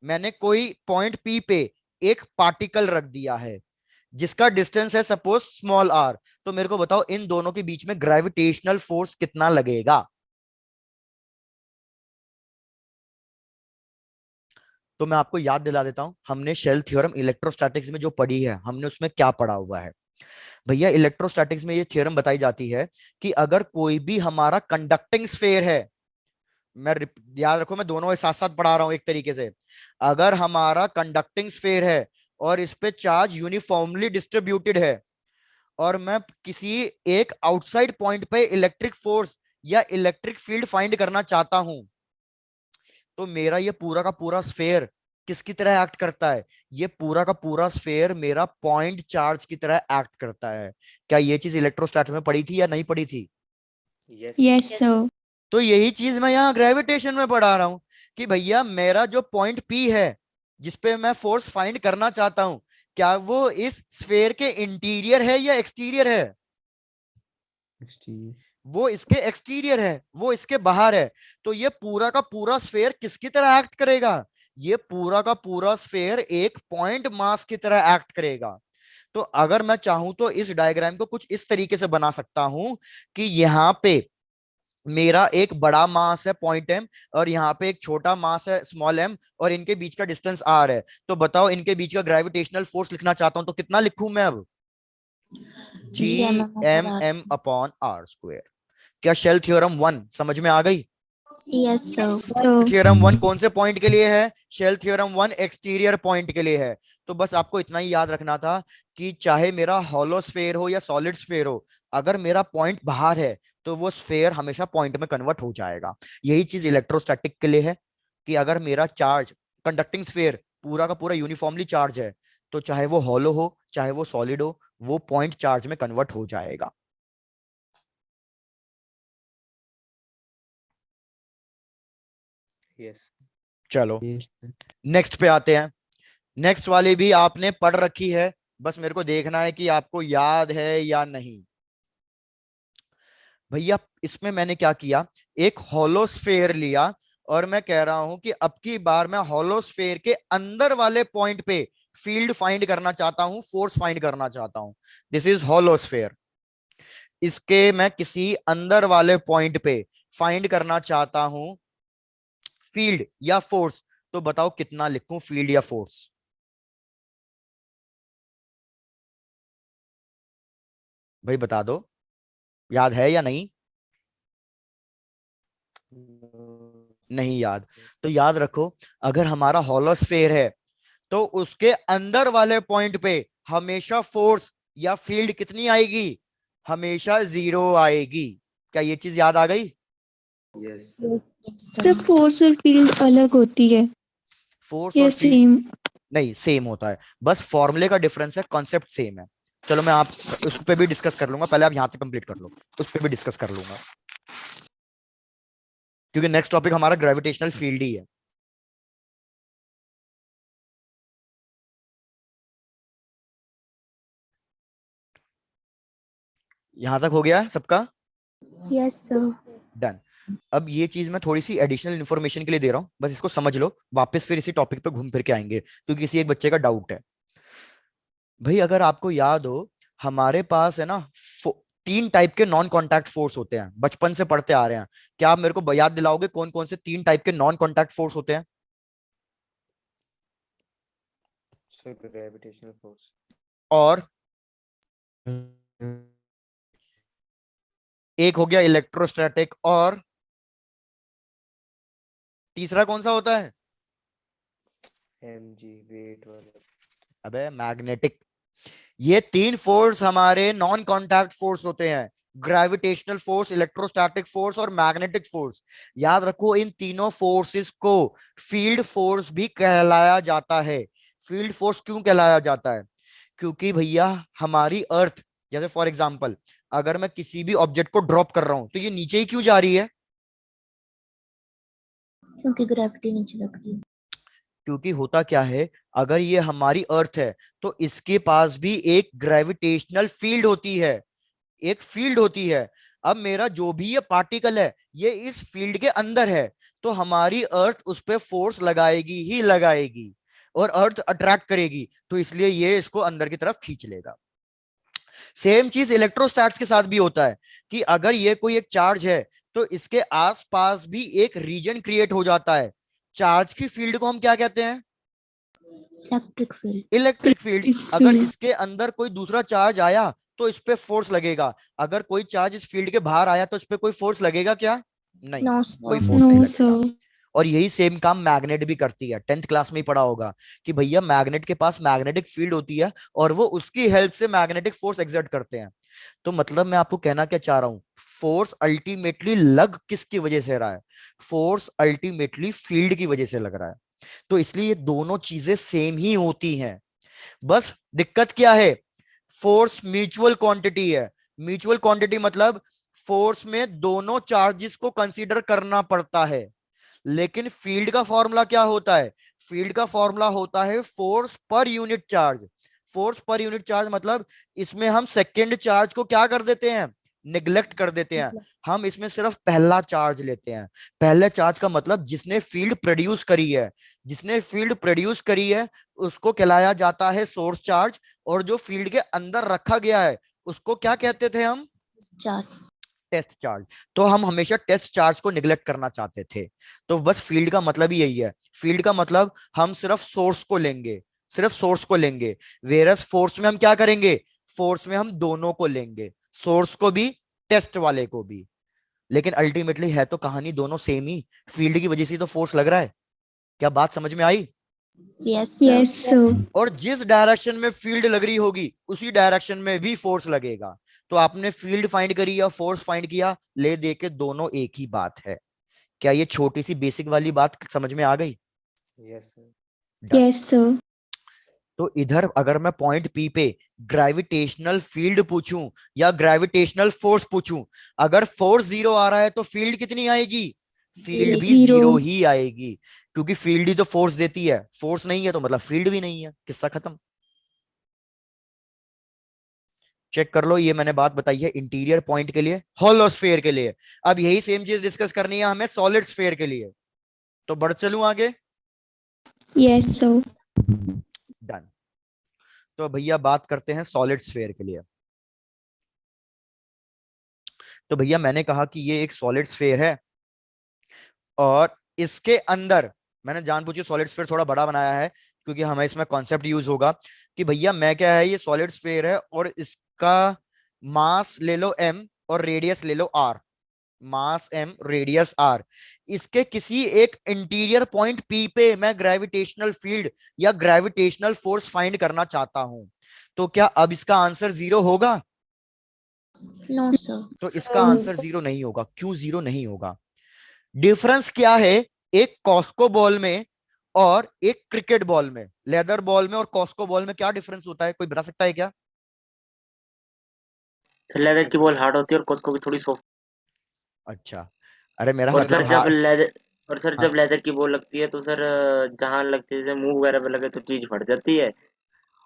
A: मैंने कोई पॉइंट पी पे एक पार्टिकल रख दिया है, जिसका डिस्टेंस है सपोज स्मॉल r, तो मेरे को बताओ इन दोनों के बीच में ग्रेविटेशनल फोर्स कितना लगेगा। तो मैं आपको याद दिला देता हूं, हमने शेल थ्योरम इलेक्ट्रोस्टैटिक्स में जो पढ़ी है, हमने उसमें क्या पढ़ा हुआ है भैया। इलेक्ट्रोस्टैटिक्स में ये थ्योरम बताई जाती है कि अगर कोई भी हमारा कंडक्टिंग स्फीयर है, याद रखो मैं दोनों एक साथ साथ पढ़ा रहा हूं एक तरीके से, अगर हमारा कंडक्टिंग स्फीयर है और इस पे चार्ज यूनिफॉर्मली डिस्ट्रीब्यूटेड है, और मैं किसी एक आउटसाइड पॉइंट पे इलेक्ट्रिक फोर्स या इलेक्ट्रिक फील्ड फाइंड करना चाहता हूं, तो मेरा ये पूरा का पूरा स्फीयर किसकी तरह एक्ट करता है, ये पूरा का पूरा स्फीयर मेरा पॉइंट चार्ज की तरह एक्ट करता है। क्या ये चीज इलेक्ट्रोस्टैट में पढ़ी थी या नहीं पढ़ी थी?
I: Yes sir.
A: तो यही चीज मैं यहाँ ग्रेविटेशन में पढ़ा रहा हूं कि भैया मेरा जो पॉइंट पी है जिसपे मैं फोर्स फाइंड करना चाहता हूं, क्या वो इस स्फीयर के इंटीरियर है या एक्सटीरियर है?
G: Exterior.
A: वो इसके एक्सटीरियर है, वो इसके बाहर है। तो ये पूरा का पूरा स्फीयर किसकी तरह एक्ट करेगा? ये पूरा का पूरा स्फीयर एक पॉइंट मास की तरह एक्ट करेगा। तो अगर मैं चाहूं तो इस डायग्राम को कुछ इस तरीके से बना सकता हूं कि यहाँ पे मेरा एक बड़ा मास है पॉइंट एम, और यहाँ पे एक छोटा मास है स्मॉल एम, और इनके बीच का डिस्टेंस आर है। तो बताओ इनके बीच का ग्रेविटेशनल फोर्स लिखना चाहता हूं तो कितना लिखूं मैं अब? G M M upon R square. क्या शेल थ्योरम 1 समझ में आ गई?
E: Yes sir.
A: थ्योरम 1 कौन से पॉइंट के लिए है? शेल थ्योरम 1 एक्सटीरियर पॉइंट के लिए है। तो बस आपको इतना ही याद रखना था कि चाहे मेरा हॉलो स्फीयर हो या सॉलिड स्फीयर हो, अगर मेरा पॉइंट बाहर है तो वो स्फीयर हमेशा पॉइंट में कन्वर्ट हो जाएगा। यही चीज इलेक्ट्रोस्टैटिक के लिए है कि अगर मेरा चार्ज कंडक्टिंग स्फीयर पूरा का पूरा यूनिफॉर्मली चार्ज है, तो चाहे वो हॉलो हो चाहे वो सॉलिड हो, वो पॉइंट चार्ज में कन्वर्ट हो जाएगा।
F: यस।
A: चलो
G: Yes, sir.
A: नेक्स्ट पे आते हैं। नेक्स्ट वाली भी आपने पढ़ रखी है, बस मेरे को देखना है कि आपको याद है या नहीं। भैया इसमें मैंने क्या किया, एक हॉलो स्फीयर लिया, और मैं कह रहा हूं कि अब की बार मैं हॉलो स्फीयर के अंदर वाले पॉइंट पे फील्ड फाइंड करना चाहता हूं, फोर्स फाइंड करना चाहता हूं। This is hollow sphere. इसके मैं किसी अंदर वाले पॉइंट पे फाइंड करना चाहता हूं फील्ड या फोर्स। तो बताओ कितना लिखूं फील्ड या फोर्स? भाई बता दो, याद है या नहीं? नहीं याद? तो याद रखो, अगर हमारा हॉलो स्फीयर है तो उसके अंदर वाले पॉइंट पे हमेशा फोर्स या फील्ड कितनी आएगी? हमेशा 0 आएगी। क्या ये चीज याद आ गई?
I: सर फोर्स और फील्ड अलग होती है
A: फोर्स
I: या
A: और फील्ड
I: सेम?
A: नहीं, सेम होता है, बस फॉर्मूले का डिफरेंस है, कॉन्सेप्ट सेम है। चलो मैं आप उस पे भी डिस्कस कर लूंगा, पहले आप यहां से कंप्लीट कर लो, उस पे भी डिस्कस कर लूंगा, क्योंकि नेक्स्ट टॉपिक हमारा ग्रेविटेशनल फील्ड ही है। यहां तक हो गया सबका?
E: Yes sir.
A: डन। अब ये चीज मैं थोड़ी सी एडिशनल इन्फॉर्मेशन के लिए दे रहा हूं, बस इसको समझ लो, वापस फिर इसी टॉपिक पे घूम फिर के आएंगे क्योंकि किसी एक बच्चे का डाउट है। भाई अगर आपको याद हो, हमारे पास है ना 3 टाइप के नॉन कॉन्टैक्ट फोर्स होते हैं, बचपन से पढ़ते आ रहे हैं। क्या आप मेरे को याद दिलाओगे कौन कौन से 3 टाइप के नॉन कॉन्टैक्ट फोर्स होते हैं?
F: सर ग्रेविटेशनल फोर्स
A: और एक हो गया इलेक्ट्रोस्टैटिक, और तीसरा कौन सा होता है?
F: एमजी वेट वाला।
A: अबे मैग्नेटिक। ये 3 फोर्स हमारे नॉन कॉन्टैक्ट फोर्स होते हैं, ग्रेविटेशनल फोर्स, इलेक्ट्रोस्टैटिक फोर्स और मैग्नेटिक फोर्स। याद रखो इन तीनों फोर्सेस को फील्ड फोर्स भी कहलाया जाता है। फील्ड फोर्स क्यों कहलाया जाता है? क्योंकि भैया हमारी अर्थ, जैसे फॉर एग्जांपल अगर मैं किसी भी ऑब्जेक्ट को ड्रॉप कर रहा हूं तो ये नीचे ही क्यों जा रही है?
E: क्योंकि ग्रेविटी नीचे लग रही है।
A: क्योंकि होता क्या है, अगर ये हमारी अर्थ है तो इसके पास भी एक ग्रेविटेशनल फील्ड होती है, एक फील्ड होती है। अब मेरा जो भी ये पार्टिकल है ये इस फील्ड के अंदर है, तो हमारी अर्थ उस पर फोर्स लगाएगी ही लगाएगी। और अर्थ अट्रैक्ट करेगी, तो इसलिए ये इसको अंदर की तरफ खींच लेगा। सेम चीज इलेक्ट्रोस्टैट्स के साथ भी होता है कि अगर ये कोई एक चार्ज है तो इसके आसपास भी एक रीजन क्रिएट हो जाता है। चार्ज की फील्ड को हम क्या कहते हैं?
E: Electric field.
A: Electric field.
I: Electric
A: अगर
I: field.
A: इसके अंदर कोई दूसरा चार्ज आया तो इस पे फोर्स लगेगा, अगर कोई चार्ज इस फील्ड के बाहर आया तो इस पे कोई फोर्स लगेगा क्या? नहीं,
E: नो
A: कोई
E: सर।
A: फोर्स नहीं
I: No,
A: लगेगा।
I: sir.
A: और यही सेम काम मैग्नेट भी करती है। 10th क्लास में ही पढ़ा होगा कि भैया मैग्नेट के पास मैग्नेटिक फील्ड होती है और वो उसकी हेल्प से मैग्नेटिक फोर्स एक्सर्ट करते हैं। तो मतलब मैं आपको कहना क्या चाह रहा हूं, फोर्स अल्टीमेटली लग किसकी वजह से रहा है? फोर्स अल्टीमेटली फील्ड की वजह से लग रहा है। तो इसलिए ये दोनों चीजें सेम ही होती हैं। बस दिक्कत क्या है? फोर्स म्यूचुअल क्वांटिटी है। म्यूचुअल क्वांटिटी मतलब फोर्स में दोनों चार्जेस को कंसीडर करना पड़ता है। लेकिन फील्ड का फॉर्मूला क्या होता है? फील्ड का फॉर्मूला होता है force per unit charge. Force per unit charge मतलब इसमें हम सेकेंड चार्ज को क्या कर देते हैं? निग्लेक्ट कर देते हैं। हम इसमें सिर्फ पहला चार्ज लेते हैं। पहले चार्ज का मतलब जिसने फील्ड प्रोड्यूस करी है। जिसने फील्ड प्रोड्यूस करी है उसको कहलाया जाता है सोर्स चार्ज, और जो फील्ड के अंदर रखा गया है उसको क्या कहते थे हम?
E: चार्ज।
A: Test charge. तो हम हमेशा टेस्ट चार्ज को निगलेक्ट करना चाहते थे। तो बस फील्ड का मतलब ही यही है। फील्ड का मतलब हम सिर्फ सोर्स को लेंगे, सिर्फ सोर्स को लेंगे। वेरस फोर्स में हम क्या करेंगे? फोर्स में हम दोनों को लेंगे, सोर्स को भी टेस्ट वाले को भी। लेकिन अल्टीमेटली है तो कहानी दोनों सेम ही। फील्ड की वजह से तो फोर्स लग रहा है। क्या बात समझ में आई?
E: Yes sir.
I: Yes, sir.
A: और जिस डायरेक्शन में फील्ड लग रही होगी उसी डायरेक्शन में भी फोर्स लगेगा। तो आपने फील्ड फाइंड करी या फोर्स फाइंड किया, ले दे के दोनों एक ही बात है। क्या ये छोटी सी बेसिक वाली बात समझ में आ गई?
F: Yes sir.
I: Yes, sir.
A: तो इधर अगर मैं पॉइंट पी पे ग्रेविटेशनल फील्ड पूछूं या ग्रेविटेशनल फोर्स पूछूं, अगर फोर्स 0 आ रहा है तो फील्ड कितनी आएगी? फील्ड भी
I: Zero.
A: 0 ही आएगी, क्योंकि फील्ड ही तो फोर्स देती है। फोर्स नहीं है तो मतलब फील्ड भी नहीं है। किस्सा खत्म। चेक कर लो, ये मैंने बात बताई है इंटीरियर पॉइंट के लिए, होलोस्फेयर के लिए। अब यही सेम चीज डिस्कस करनी है हमें सॉलिड स्फेयर के लिए। तो बढ़ चलूं आगे।
I: Yes, sir.
A: डन। तो भैया बात करते हैं सॉलिड स्फेयर के लिए। तो भैया मैंने कहा कि ये एक सॉलिड स्फेयर है और इसके अंदर मैंने जानबूझ सॉलिड स्फेयर थोड़ा बड़ा बनाया है क्योंकि हमें इसमें कॉन्सेप्ट यूज होगा कि भैया मैं क्या है, ये सॉलिड स्फेयर है और इसका मास ले लो m और रेडियस ले लो r। मास m, रेडियस r। इसके किसी एक इंटीरियर पॉइंट p पे मैं ग्रेविटेशनल फील्ड या ग्रेविटेशनल फोर्स फाइंड करना चाहता हूं। तो क्या अब इसका आंसर 0 होगा?
E: No sir.
A: तो इसका आंसर 0 नहीं होगा। क्यों 0 नहीं होगा? डिफरेंस क्या है एक कॉस्को बॉल में और एक क्रिकेट बॉल में? लेदर बॉल में और कॉस्को बॉल में क्या डिफरेंस होता है, कोई बता सकता है क्या?
D: सर लेदर की बॉल हार्ड होती है और कॉस्को की थोड़ी सॉफ्ट।
A: अच्छा, अरे मेरा
D: और सर
A: मतलब
D: जब लेदर और सर
A: हाँ,
D: जब लेदर की बॉल लगती है तो सर जहां लगती है जैसे मुंह वगैरह पे लगे तो चीज फट जाती है।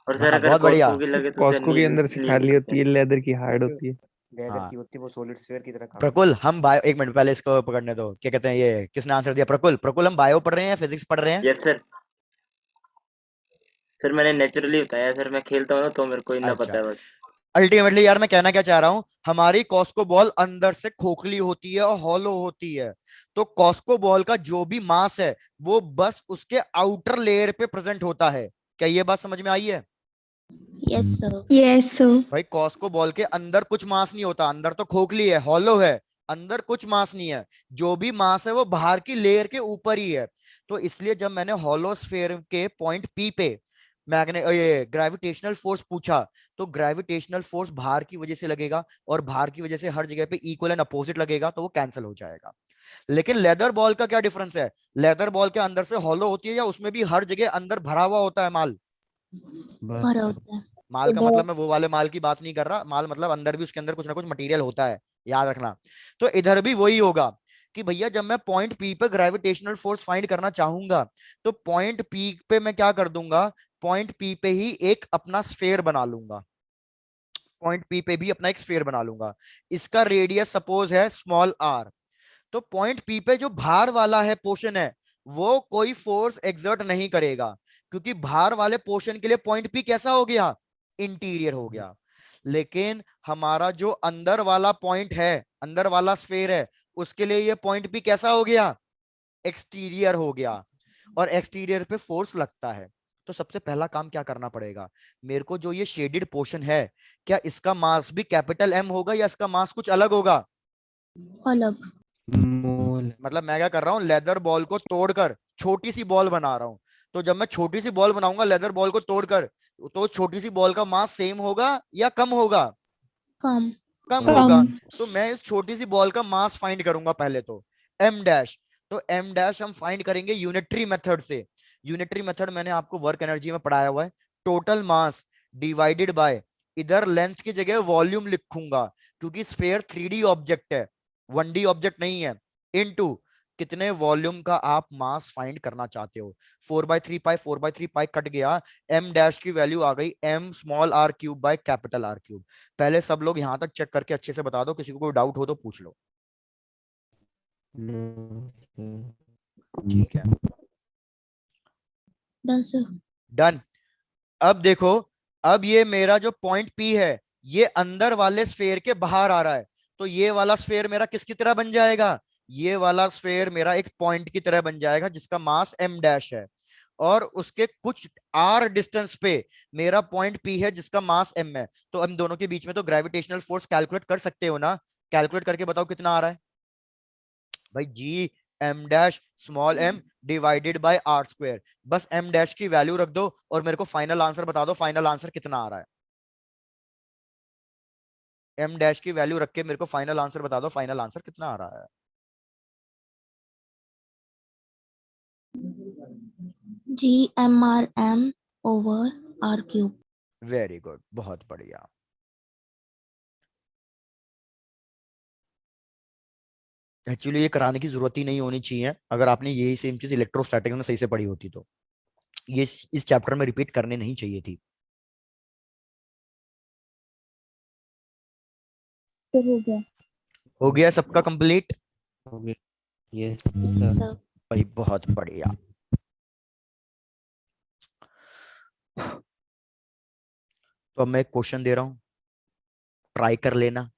D: और सर
A: हाँ,
D: अगर
A: बहुत बढ़िया।
D: कॉस्को की लगे तो सर
H: कॉस्को की
D: नील
H: अंदर से
D: नील
H: खाली
D: लगते
H: होती है,
D: हैं।
H: लेदर की हार्ड होती है।
F: लेदर
A: हाँ
F: की होती है वो सॉलिड स्फीयर की तरह काम
A: प्रकुल, हम बायो, एक मिनट पहले इसको पकड़ने दो। क्या कहते हैं, ये किसने आंसर दिया? प्रकुल। प्रकुल, हम बायो पढ़ रहे हैं या फिजिक्स पढ़ रहे हैं?
D: Yes sir. सर मैंने नेचुरली बताया सर, मैं खेलता हूँ ना तो मेरे को इतना पता
A: अच्छा,
D: है बस।
A: अल्टीमेटली यार मैं कहना क्या चाह रहा हूं, हमारी कॉस्को बॉल अंदर से खोखली होती है और हॉलो होती है। तो कॉस्को बॉल का जो भी मास है वो बस उसके आउटर लेयर पे प्रेजेंट होता है। क्या ये बात समझ में आई है?
E: Yes sir.
I: Yes, sir.
A: भाई कॉस्को बॉल के अंदर कुछ मास नहीं होता, अंदर तो खोखली है, हॉलो है, अंदर कुछ मास नहीं है। जो भी मास है वो बाहर की लेयर के ऊपर ही है। तो इसलिए जब मैंने हॉलो स्फीयर के पॉइंट पी पे ये ग्रेविटेशनल फोर्स पूछा, तो ग्रेविटेशनल फोर्स बाहर की वजह से लगेगा और बाहर की वजह से हर जगह पे इक्वल एंड अपोजिट लगेगा, तो वो कैंसिल हो जाएगा। लेकिन लेदर बॉल का क्या डिफरेंस है? लेदर बॉल के अंदर से हॉलो होती है या उसमें भी हर जगह अंदर भरा हुआ होता है माल?
E: भरा होता है।
A: माल का मतलब मैं वो वाले माल की बात नहीं कर रहा, माल मतलब अंदर भी उसके अंदर कुछ ना कुछ मटेरियल होता है, याद रखना। तो इधर भी वही होगा कि भैया जब मैं पॉइंट पी पे ग्रेविटेशनल फोर्स फाइंड करना चाहूंगा तो पॉइंट पी पे मैं क्या कर दूंगा, पॉइंट पी पे ही एक अपना स्फेयर बना लूंगा। पॉइंट पी पे भी अपना एक स्फेयर बना लूंगा। इसका रेडियस सपोज है स्मॉल आर। तो पॉइंट पी पे जो बाहर वाला है पोर्शन है वो कोई फोर्स एक्सर्ट नहीं करेगा, क्योंकि बाहर वाले पोर्शन के लिए पॉइंट पी कैसा हो गया, इंटीरियर हो गया। लेकिन हमारा जो अंदर वाला पॉइंट है, अंदर वाला स्फेयर है, उसके लिए ये पॉइंट पी कैसा हो गया, एक्सटीरियर हो गया, और एक्सटीरियर पे फोर्स लगता है। तो सबसे पहला काम क्या करना पड़ेगा, मेरे को जो ये शेडेड पोर्शन है, क्या इसका मास भी कैपिटल एम होगा या इसका मास कुछ अलग होगा?
E: अलग।
G: मोल
A: मतलब मैं क्या कर रहा हूँ, लेदर बॉल को तोड़कर छोटी सी बॉल बना रहा हूँ। तो जब मैं छोटी सी बॉल बनाऊंगा लेदर बॉल को तोड़कर, तो छोटी सी बॉल का मास सेम होगा या कम होगा?
E: कम।
A: कम होगा।
I: कम।
A: तो मैं इस छोटी सी बॉल का मास फाइंड करूंगा पहले तो, एम डैश। तो एम डैश हम फाइंड करेंगे यूनिटरी मेथड से। यूनिटरी मेथड मैंने आपको वर्क एनर्जी में पढ़ाया हुआ है, टोटल मास डिवाइडेड बाय, इधर लेंथ की जगह वॉल्यूम लिखूंगा क्योंकि स्फेयर 3D ऑब्जेक्ट है, 1D ऑब्जेक्ट नहीं है, इनटू कितने वॉल्यूम का आप मास फाइंड करना चाहते हो। 4/3 पाई 4/3 पाई कट गया, एम डैश की वैल्यू आ गई M small R cube by capital R cube. पहले सब लोग यहां तक चेक करके अच्छे से बता दो, किसी को कोई डाउट हो तो पूछ लो।
G: No sir.
A: ठीक है,
E: डन सर।
A: डन। अब देखो, अब ये मेरा जो पॉइंट पी है, ये अंदर वाले स्फेयर के बाहर आ रहा है, तो ये वाला स्फेयर मेरा किसकी तरह बन जाएगा, ये वाला स्फेयर मेरा एक पॉइंट की तरह बन जाएगा जिसका मास एम डैश है, और उसके कुछ आर डिस्टेंस पे मेरा पॉइंट पी है जिसका मास एम है। तो हम दोनों के बीच में तो ग्रेविटेशनल फोर्स कैलकुलेट कर सकते हो ना, कैलकुलेट करके बताओ कितना आ रहा है भाई, G M dash small M divided by are square. बस एम डैश की वैल्यू रख दो और मेरे को फाइनल आंसर बता दो, फाइनल आंसर कितना आ रहा है। एम डैश की वैल्यू रख के मेरे को फाइनल आंसर बता दो, फाइनल आंसर कितना आ रहा है।
E: GMRM over R cube।
A: Very good, बहुत बढ़िया। एक्चुअली ये कराने की जरूरत ही नहीं होनी चाहिए, अगर आपने यही सेम चीज इलेक्ट्रोस्टैटिक में सही से पढ़ी होती तो ये इस चैप्टर में रिपीट करने नहीं चाहिए थी।
B: सर हो गया।
A: हो गया सबका कंप्लीट?
G: हो गया। Yes
E: Yes,
G: sir.
E: sir।
A: भाई बहुत बढ़िया। तो अब मैं एक क्वेश्चन दे रहा हूं, ट्राई कर लेना।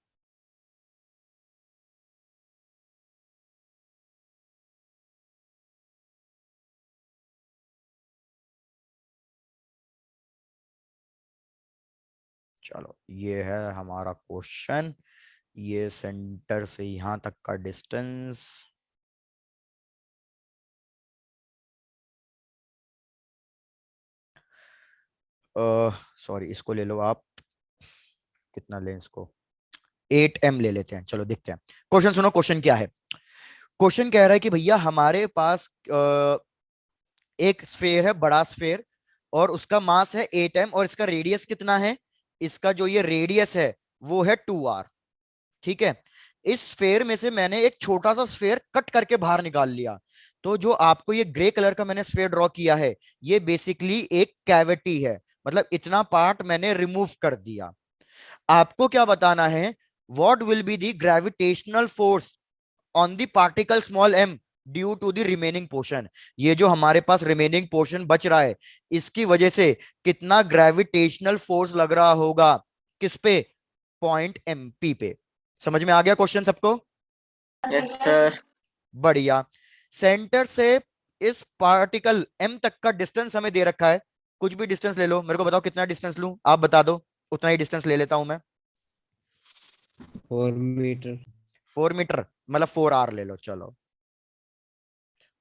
A: चलो ये है हमारा क्वेश्चन, ये सेंटर से यहां तक का डिस्टेंस, सॉरी इसको ले लो आप, कितना लें इसको, 8m ले लेते हैं। चलो देखते हैं क्वेश्चन, सुनो क्वेश्चन क्या है। क्वेश्चन कह रहा है कि भैया हमारे पास एक स्फेयर है, बड़ा स्फेयर, और उसका मास है 8m और इसका रेडियस कितना है, इसका जो ये रेडियस है वो है 2r। ठीक है, इस स्फेयर में से मैंने एक छोटा सा स्फेयर कट करके बाहर निकाल लिया। तो जो आपको ये ग्रे कलर का मैंने स्फेयर ड्रॉ किया है, ये बेसिकली एक कैविटी है, मतलब इतना पार्ट मैंने रिमूव कर दिया। आपको क्या बताना है, what will be the gravitational force on the particle small m due to the remaining portion. ये जो हमारे पास रिमेनिंग पोर्शन बच रहा है, इसकी वजह से कितना ग्रेविटेशनल फोर्स लग रहा होगा, किस पे, पॉइंट MP पे। समझ में आ गया क्वेश्चन सबको?
D: Yes sir.
A: बढ़िया। सेंटर से इस पार्टिकल m तक का डिस्टेंस हमें दे रखा है, कुछ भी डिस्टेंस ले लो, मेरे को बताओ कितना डिस्टेंस लूं, आप बता दो, उतना ही डिस्टेंस ले लेता हूं मैं।
G: 4 मीटर।
A: 4 मीटर मतलब 4r ले लो। चलो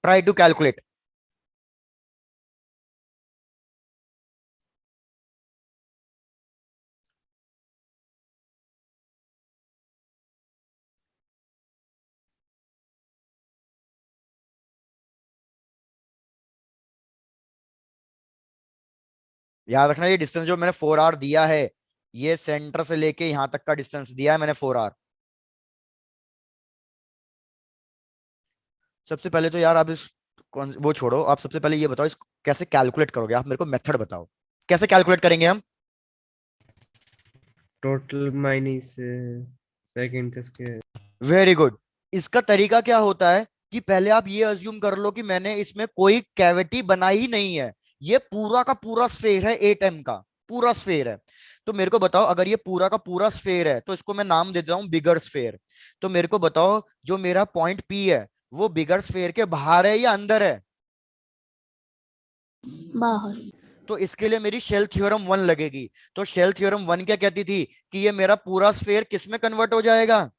A: ट्राई टू कैलकुलेट। याद रखना ये डिस्टेंस जो मैंने 4r दिया है, ये सेंटर से लेके यहां तक का डिस्टेंस दिया है मैंने 4r। सबसे पहले तो यार आप इस वो छोड़ो, आप सबसे पहले ये बताओ इसको कैसे कैलकुलेट करोगे, आप मेरे को मेथड बताओ कैसे कैलकुलेट करेंगे हम।
G: टोटल माइनस सेकंड का स्क्वायर।
A: Very good. इसका तरीका क्या होता है, कि पहले आप ये अज्यूम कर लो कि मैंने इसमें कोई कैविटी बनाई ही नहीं है, ये पूरा का पूरा स्फेयर है, 8m का पूरा स्फेयर है। तो मेरे को बताओ, अगर ये पूरा का पूरा स्फेयर है तो इसको मैं नाम देता हूं बिगर स्फेयर। तो मेरे को बताओ, जो मेरा पॉइंट पी है वो बिगर स्फेयर के बाहर है या अंदर है?
E: बाहर।
A: तो इसके लिए मेरी शेल थ्योरम 1 लगेगी। तो शेल थ्योरम 1 क्या कहती थी कि ये मेरा पूरा स्फेयर किस में कन्वर्ट हो जाएगा?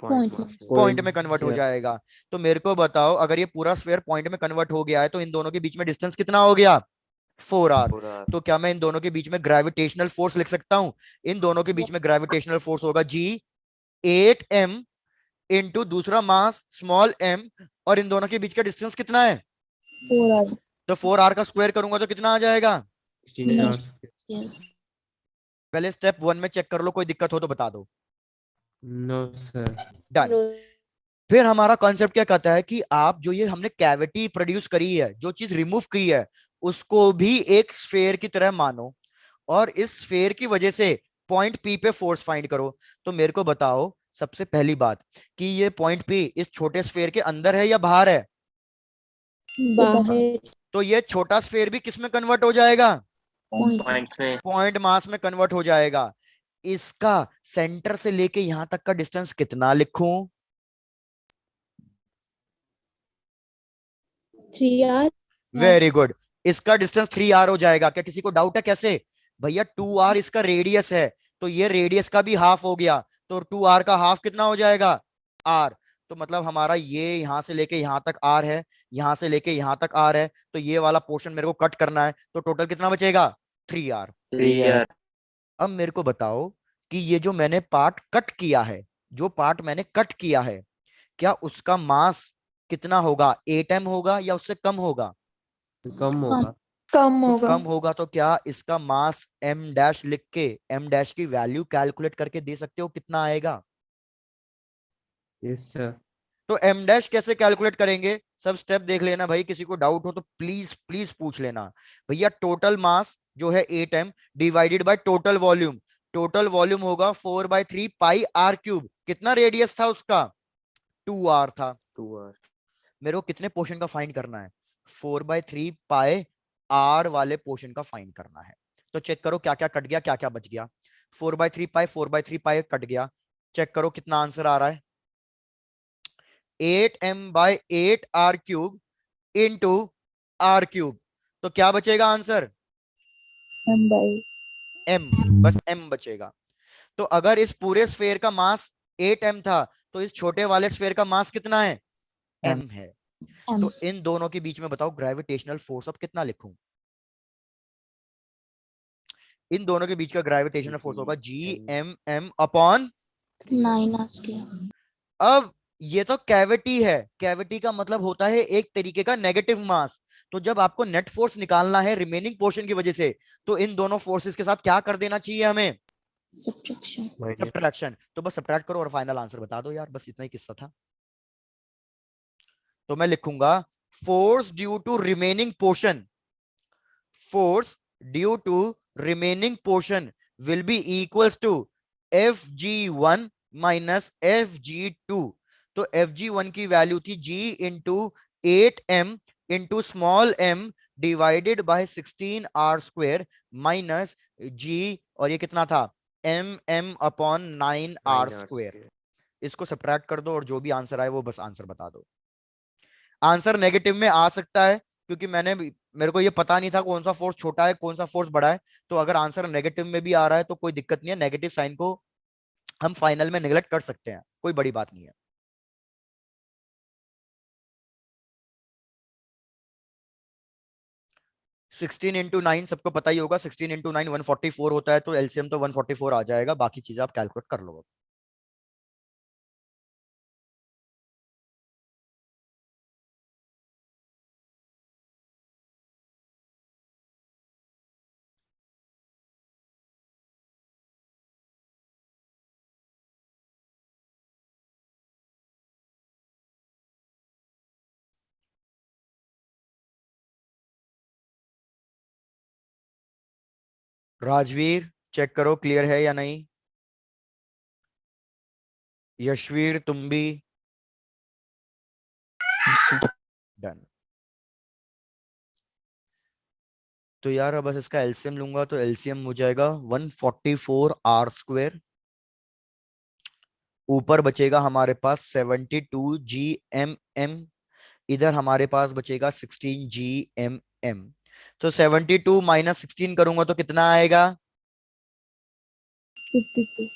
E: पॉइंट
A: पॉइंट में कन्वर्ट हो जाएगा। तो मेरे को बताओ, अगर ये पूरा स्फेयर पॉइंट में कन्वर्ट हो गया है तो इन दोनों के बीच में डिस्टेंस कितना हो गया? 4r। तो क्या मैं इन दोनों के बीच में ग्रेविटेशनल फोर्स लिख सकता हूं? इन दोनों के बीच में ग्रेविटेशनल फोर्स होगा g 8m इंटू दूसरा मास स्मॉल m, और इन दोनों के बीच का डिस्टेंस कितना है?
B: 4r।
A: तो 4r का स्क्वायर करूंगा तो कितना आ जाएगा?
G: 16
A: पहले स्टेप 1 में चेक कर लो, कोई दिक्कत हो तो बता दो।
G: No sir.
A: डन। फिर हमारा कॉन्सेप्ट क्या कहता है कि आप जो ये हमने कैविटी प्रोड्यूस करी है, जो चीज रिमूव की है, उसको भी एक स्फेयर की तरह मानो, और इस स्फेयर की वजह से पॉइंट पी पे फोर्स फाइंड करो। तो मेरे को बताओ सबसे पहली बात कि ये पॉइंट पी इस छोटे स्फेयर के अंदर है या बाहर है?
B: बाहर।
A: तो ये छोटा स्फेयर भी किस में कन्वर्ट हो जाएगा?
D: पॉइंट्स में।
A: पॉइंट मास में कन्वर्ट हो जाएगा। इसका सेंटर से लेके यहां तक का डिस्टेंस कितना लिखूं?
B: 3r।
A: Very good. इसका डिस्टेंस 3r हो जाएगा। क्या किसी को डाउट है कैसे? भैया 2r इसका रेडियस है, तो ये रेडियस का भी हाफ हो गया, तो 2r का हाफ कितना हो जाएगा? r। तो मतलब हमारा ये यहां से लेके यहां तक r है, यहां से लेके यहां तक r है, तो ये वाला पोर्शन मेरे को कट करना है, तो टोटल कितना बचेगा? 3r।
D: 3r।
A: अब मेरे को बताओ कि ये जो मैंने पार्ट कट किया है, जो पार्ट मैंने कट किया है, क्या उसका मास कितना होगा? 8m होगा या उससे कम होगा?
G: कम होगा।
I: कम
A: तो
I: होगा।
A: कम होगा, तो क्या इसका मास m डैश लिख के m डैश की वैल्यू कैलकुलेट करके दे सकते हो कितना आएगा?
G: Yes sir.
A: तो m डैश कैसे कैलकुलेट करेंगे? सब स्टेप देख लेना भाई, किसी को डाउट हो तो प्लीज प्लीज पूछ लेना। भैया टोटल मास जो है 8m divided by total volume, total volume होगा 4/3 पाई r क्यूब। कितना रेडियस था उसका? 2r था।
F: 2r।
A: मेरे को कितने पोर्शन का फाइंड करना है? 4/3 पाए आर वाले पोर्शन का फाइंड करना है। तो चेक करो क्या क्या कट गया, क्या क्या बच गया। 4/3 पाए 4/3 पाए कट गया। चेक करो कितना आंसर आ रहा है। 8m/8r³ into are cube. तो क्या बचेगा आंसर?
B: m/।
A: m। बस m बचेगा। तो अगर इस पूरे स्फेयर का मास 8m था, तो इस छोटे वाले स्फेयर का मास कितना है? m है। तो इन दोनों के बीच में बताओ ग्रेविटेशनल फोर्स अब कितना लिखूं? इन दोनों के बीच का ग्रेविटेशनल फोर्स होगा Gmm अपॉन।
E: 9 स्क्वायर।
A: अब ये तो कैविटी है, कैविटी का मतलब होता है एक तरीके का नेगेटिव मास। तो जब आपको नेट फोर्स निकालना है रिमेनिंग पोर्शन की वजह से, तो इन दोनों फोर्सेस के साथ क्या कर देना चाहिए हमें?
E: सब्ट्रैक्शन।
A: सब्ट्रैक्शन। तो बस सब्ट्रैक्ट करो और फाइनल आंसर बता दो यार, बस इतना ही किस्सा था। तो मैं लिखूंगा force due to remaining portion, force due to remaining portion will be equals to Fg1 minus Fg2। तो Fg1 की वैल्यू थी G into 8m into small m divided by 16r² minus G, और ये कितना था? m upon 9r²। इसको subtract कर दो और जो भी आंसर आए वो बस आंसर बता दो। आंसर नेगेटिव में आ सकता है क्योंकि मेरे को ये पता नहीं था कौन सा फोर्स छोटा है कौन सा फोर्स बड़ा है। तो अगर आंसर नेगेटिव में भी आ रहा है तो कोई दिक्कत नहीं है, नेगेटिव साइन को हम फाइनल में निगलेक्ट कर सकते हैं, कोई बड़ी बात नहीं है। सिक्सटीन इंटू 9 सबको पता ही होगा, 16 इंटू 9 144 होता है, तो एलसीएम तो 144 आ जाएगा, बाकी चीजें आप कैलकुलेट कर लो। राजवीर चेक करो क्लियर है या नहीं। यशवीर तुम भी। डन। तो यार अब बस इसका एलसीएम लूंगा तो एलसीएम हो जाएगा 144 आर स्क्वायर, ऊपर बचेगा हमारे पास 72 जी एम एम, इधर हमारे पास बचेगा 16 जी एम एम। तो 72 माइनस 16 करूंगा तो कितना आएगा?
B: 52.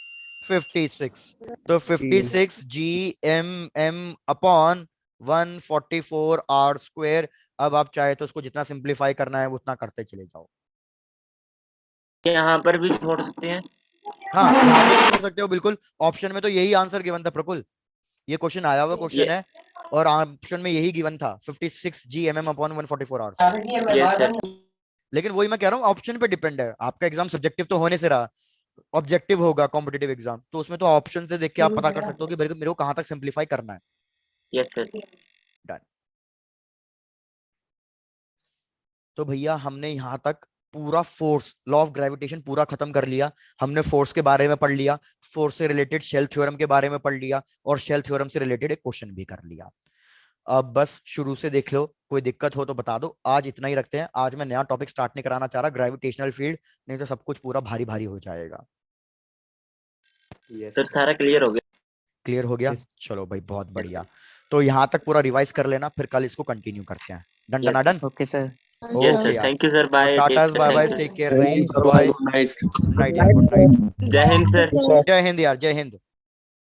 A: 56। तो 56 G M M upon 144 R square. अब आप चाहे तो उसको जितना सिंप्लीफाई करना है उतना करते चले जाओ।
D: यहाँ पर भी छोड़ सकते हैं।
A: हाँ, यहाँ पे भी छोड़ सकते हो बिल्कुल। ऑप्शन में तो यही आंसर गिवन था प्रकुल, ये क्वेश्चन आया हुआ क्वेश्चन है और ऑप्शन में यही गिवन था 56 G M M upon 144 hours.
D: Yes sir.
A: लेकिन वही मैं कह रहा हूँ, ऑप्शन पे डिपेंड है। आपका एग्जाम सब्जेक्टिव तो होने से रहा, ऑब्जेक्टिव होगा कॉम्पिटिटिव एग्जाम, तो उसमें तो ऑप्शन से देख के आप पता कर सकते हो कि मेरे को कहां तक सिंप्लीफाई करना है।
D: Yes sir.
A: डन। तो भैया हमने यहाँ तक पूरा फोर्स, लॉ ऑफ ग्रेविटेशन पूरा खत्म कर लिया। हमने फोर्स के बारे में पढ़ लिया, फोर्स से रिलेटेड शेल थ्योरम के बारे में पढ़ लिया और शेल थ्योरम से रिलेटेड एक क्वेश्चन भी कर लिया। अब बस शुरू से देख लो, कोई दिक्कत हो तो बता दो। आज इतना ही रखते हैं। आज मैं नया टॉपिक स्टार्ट नहीं कराना चाह रहा, ग्रेविटेशनल फील्ड, नहीं तो सब कुछ पूरा भारी भारी हो जाएगा।
D: सर सारा क्लियर हो गया।
A: क्लियर हो गया? चलो भाई बहुत बढ़िया। तो यहाँ तक पूरा रिवाइज कर लेना, फिर कल इसको कंटिन्यू करते हैं। Done done done.
C: Okay sir.
D: Yes sir, thank you sir, bye.
A: Ta-ta bye bye, take care भाई, bye,
H: night.
A: Good night, good night.
D: जय हिंद सर।
A: जय हिंद यार, जय हिंद।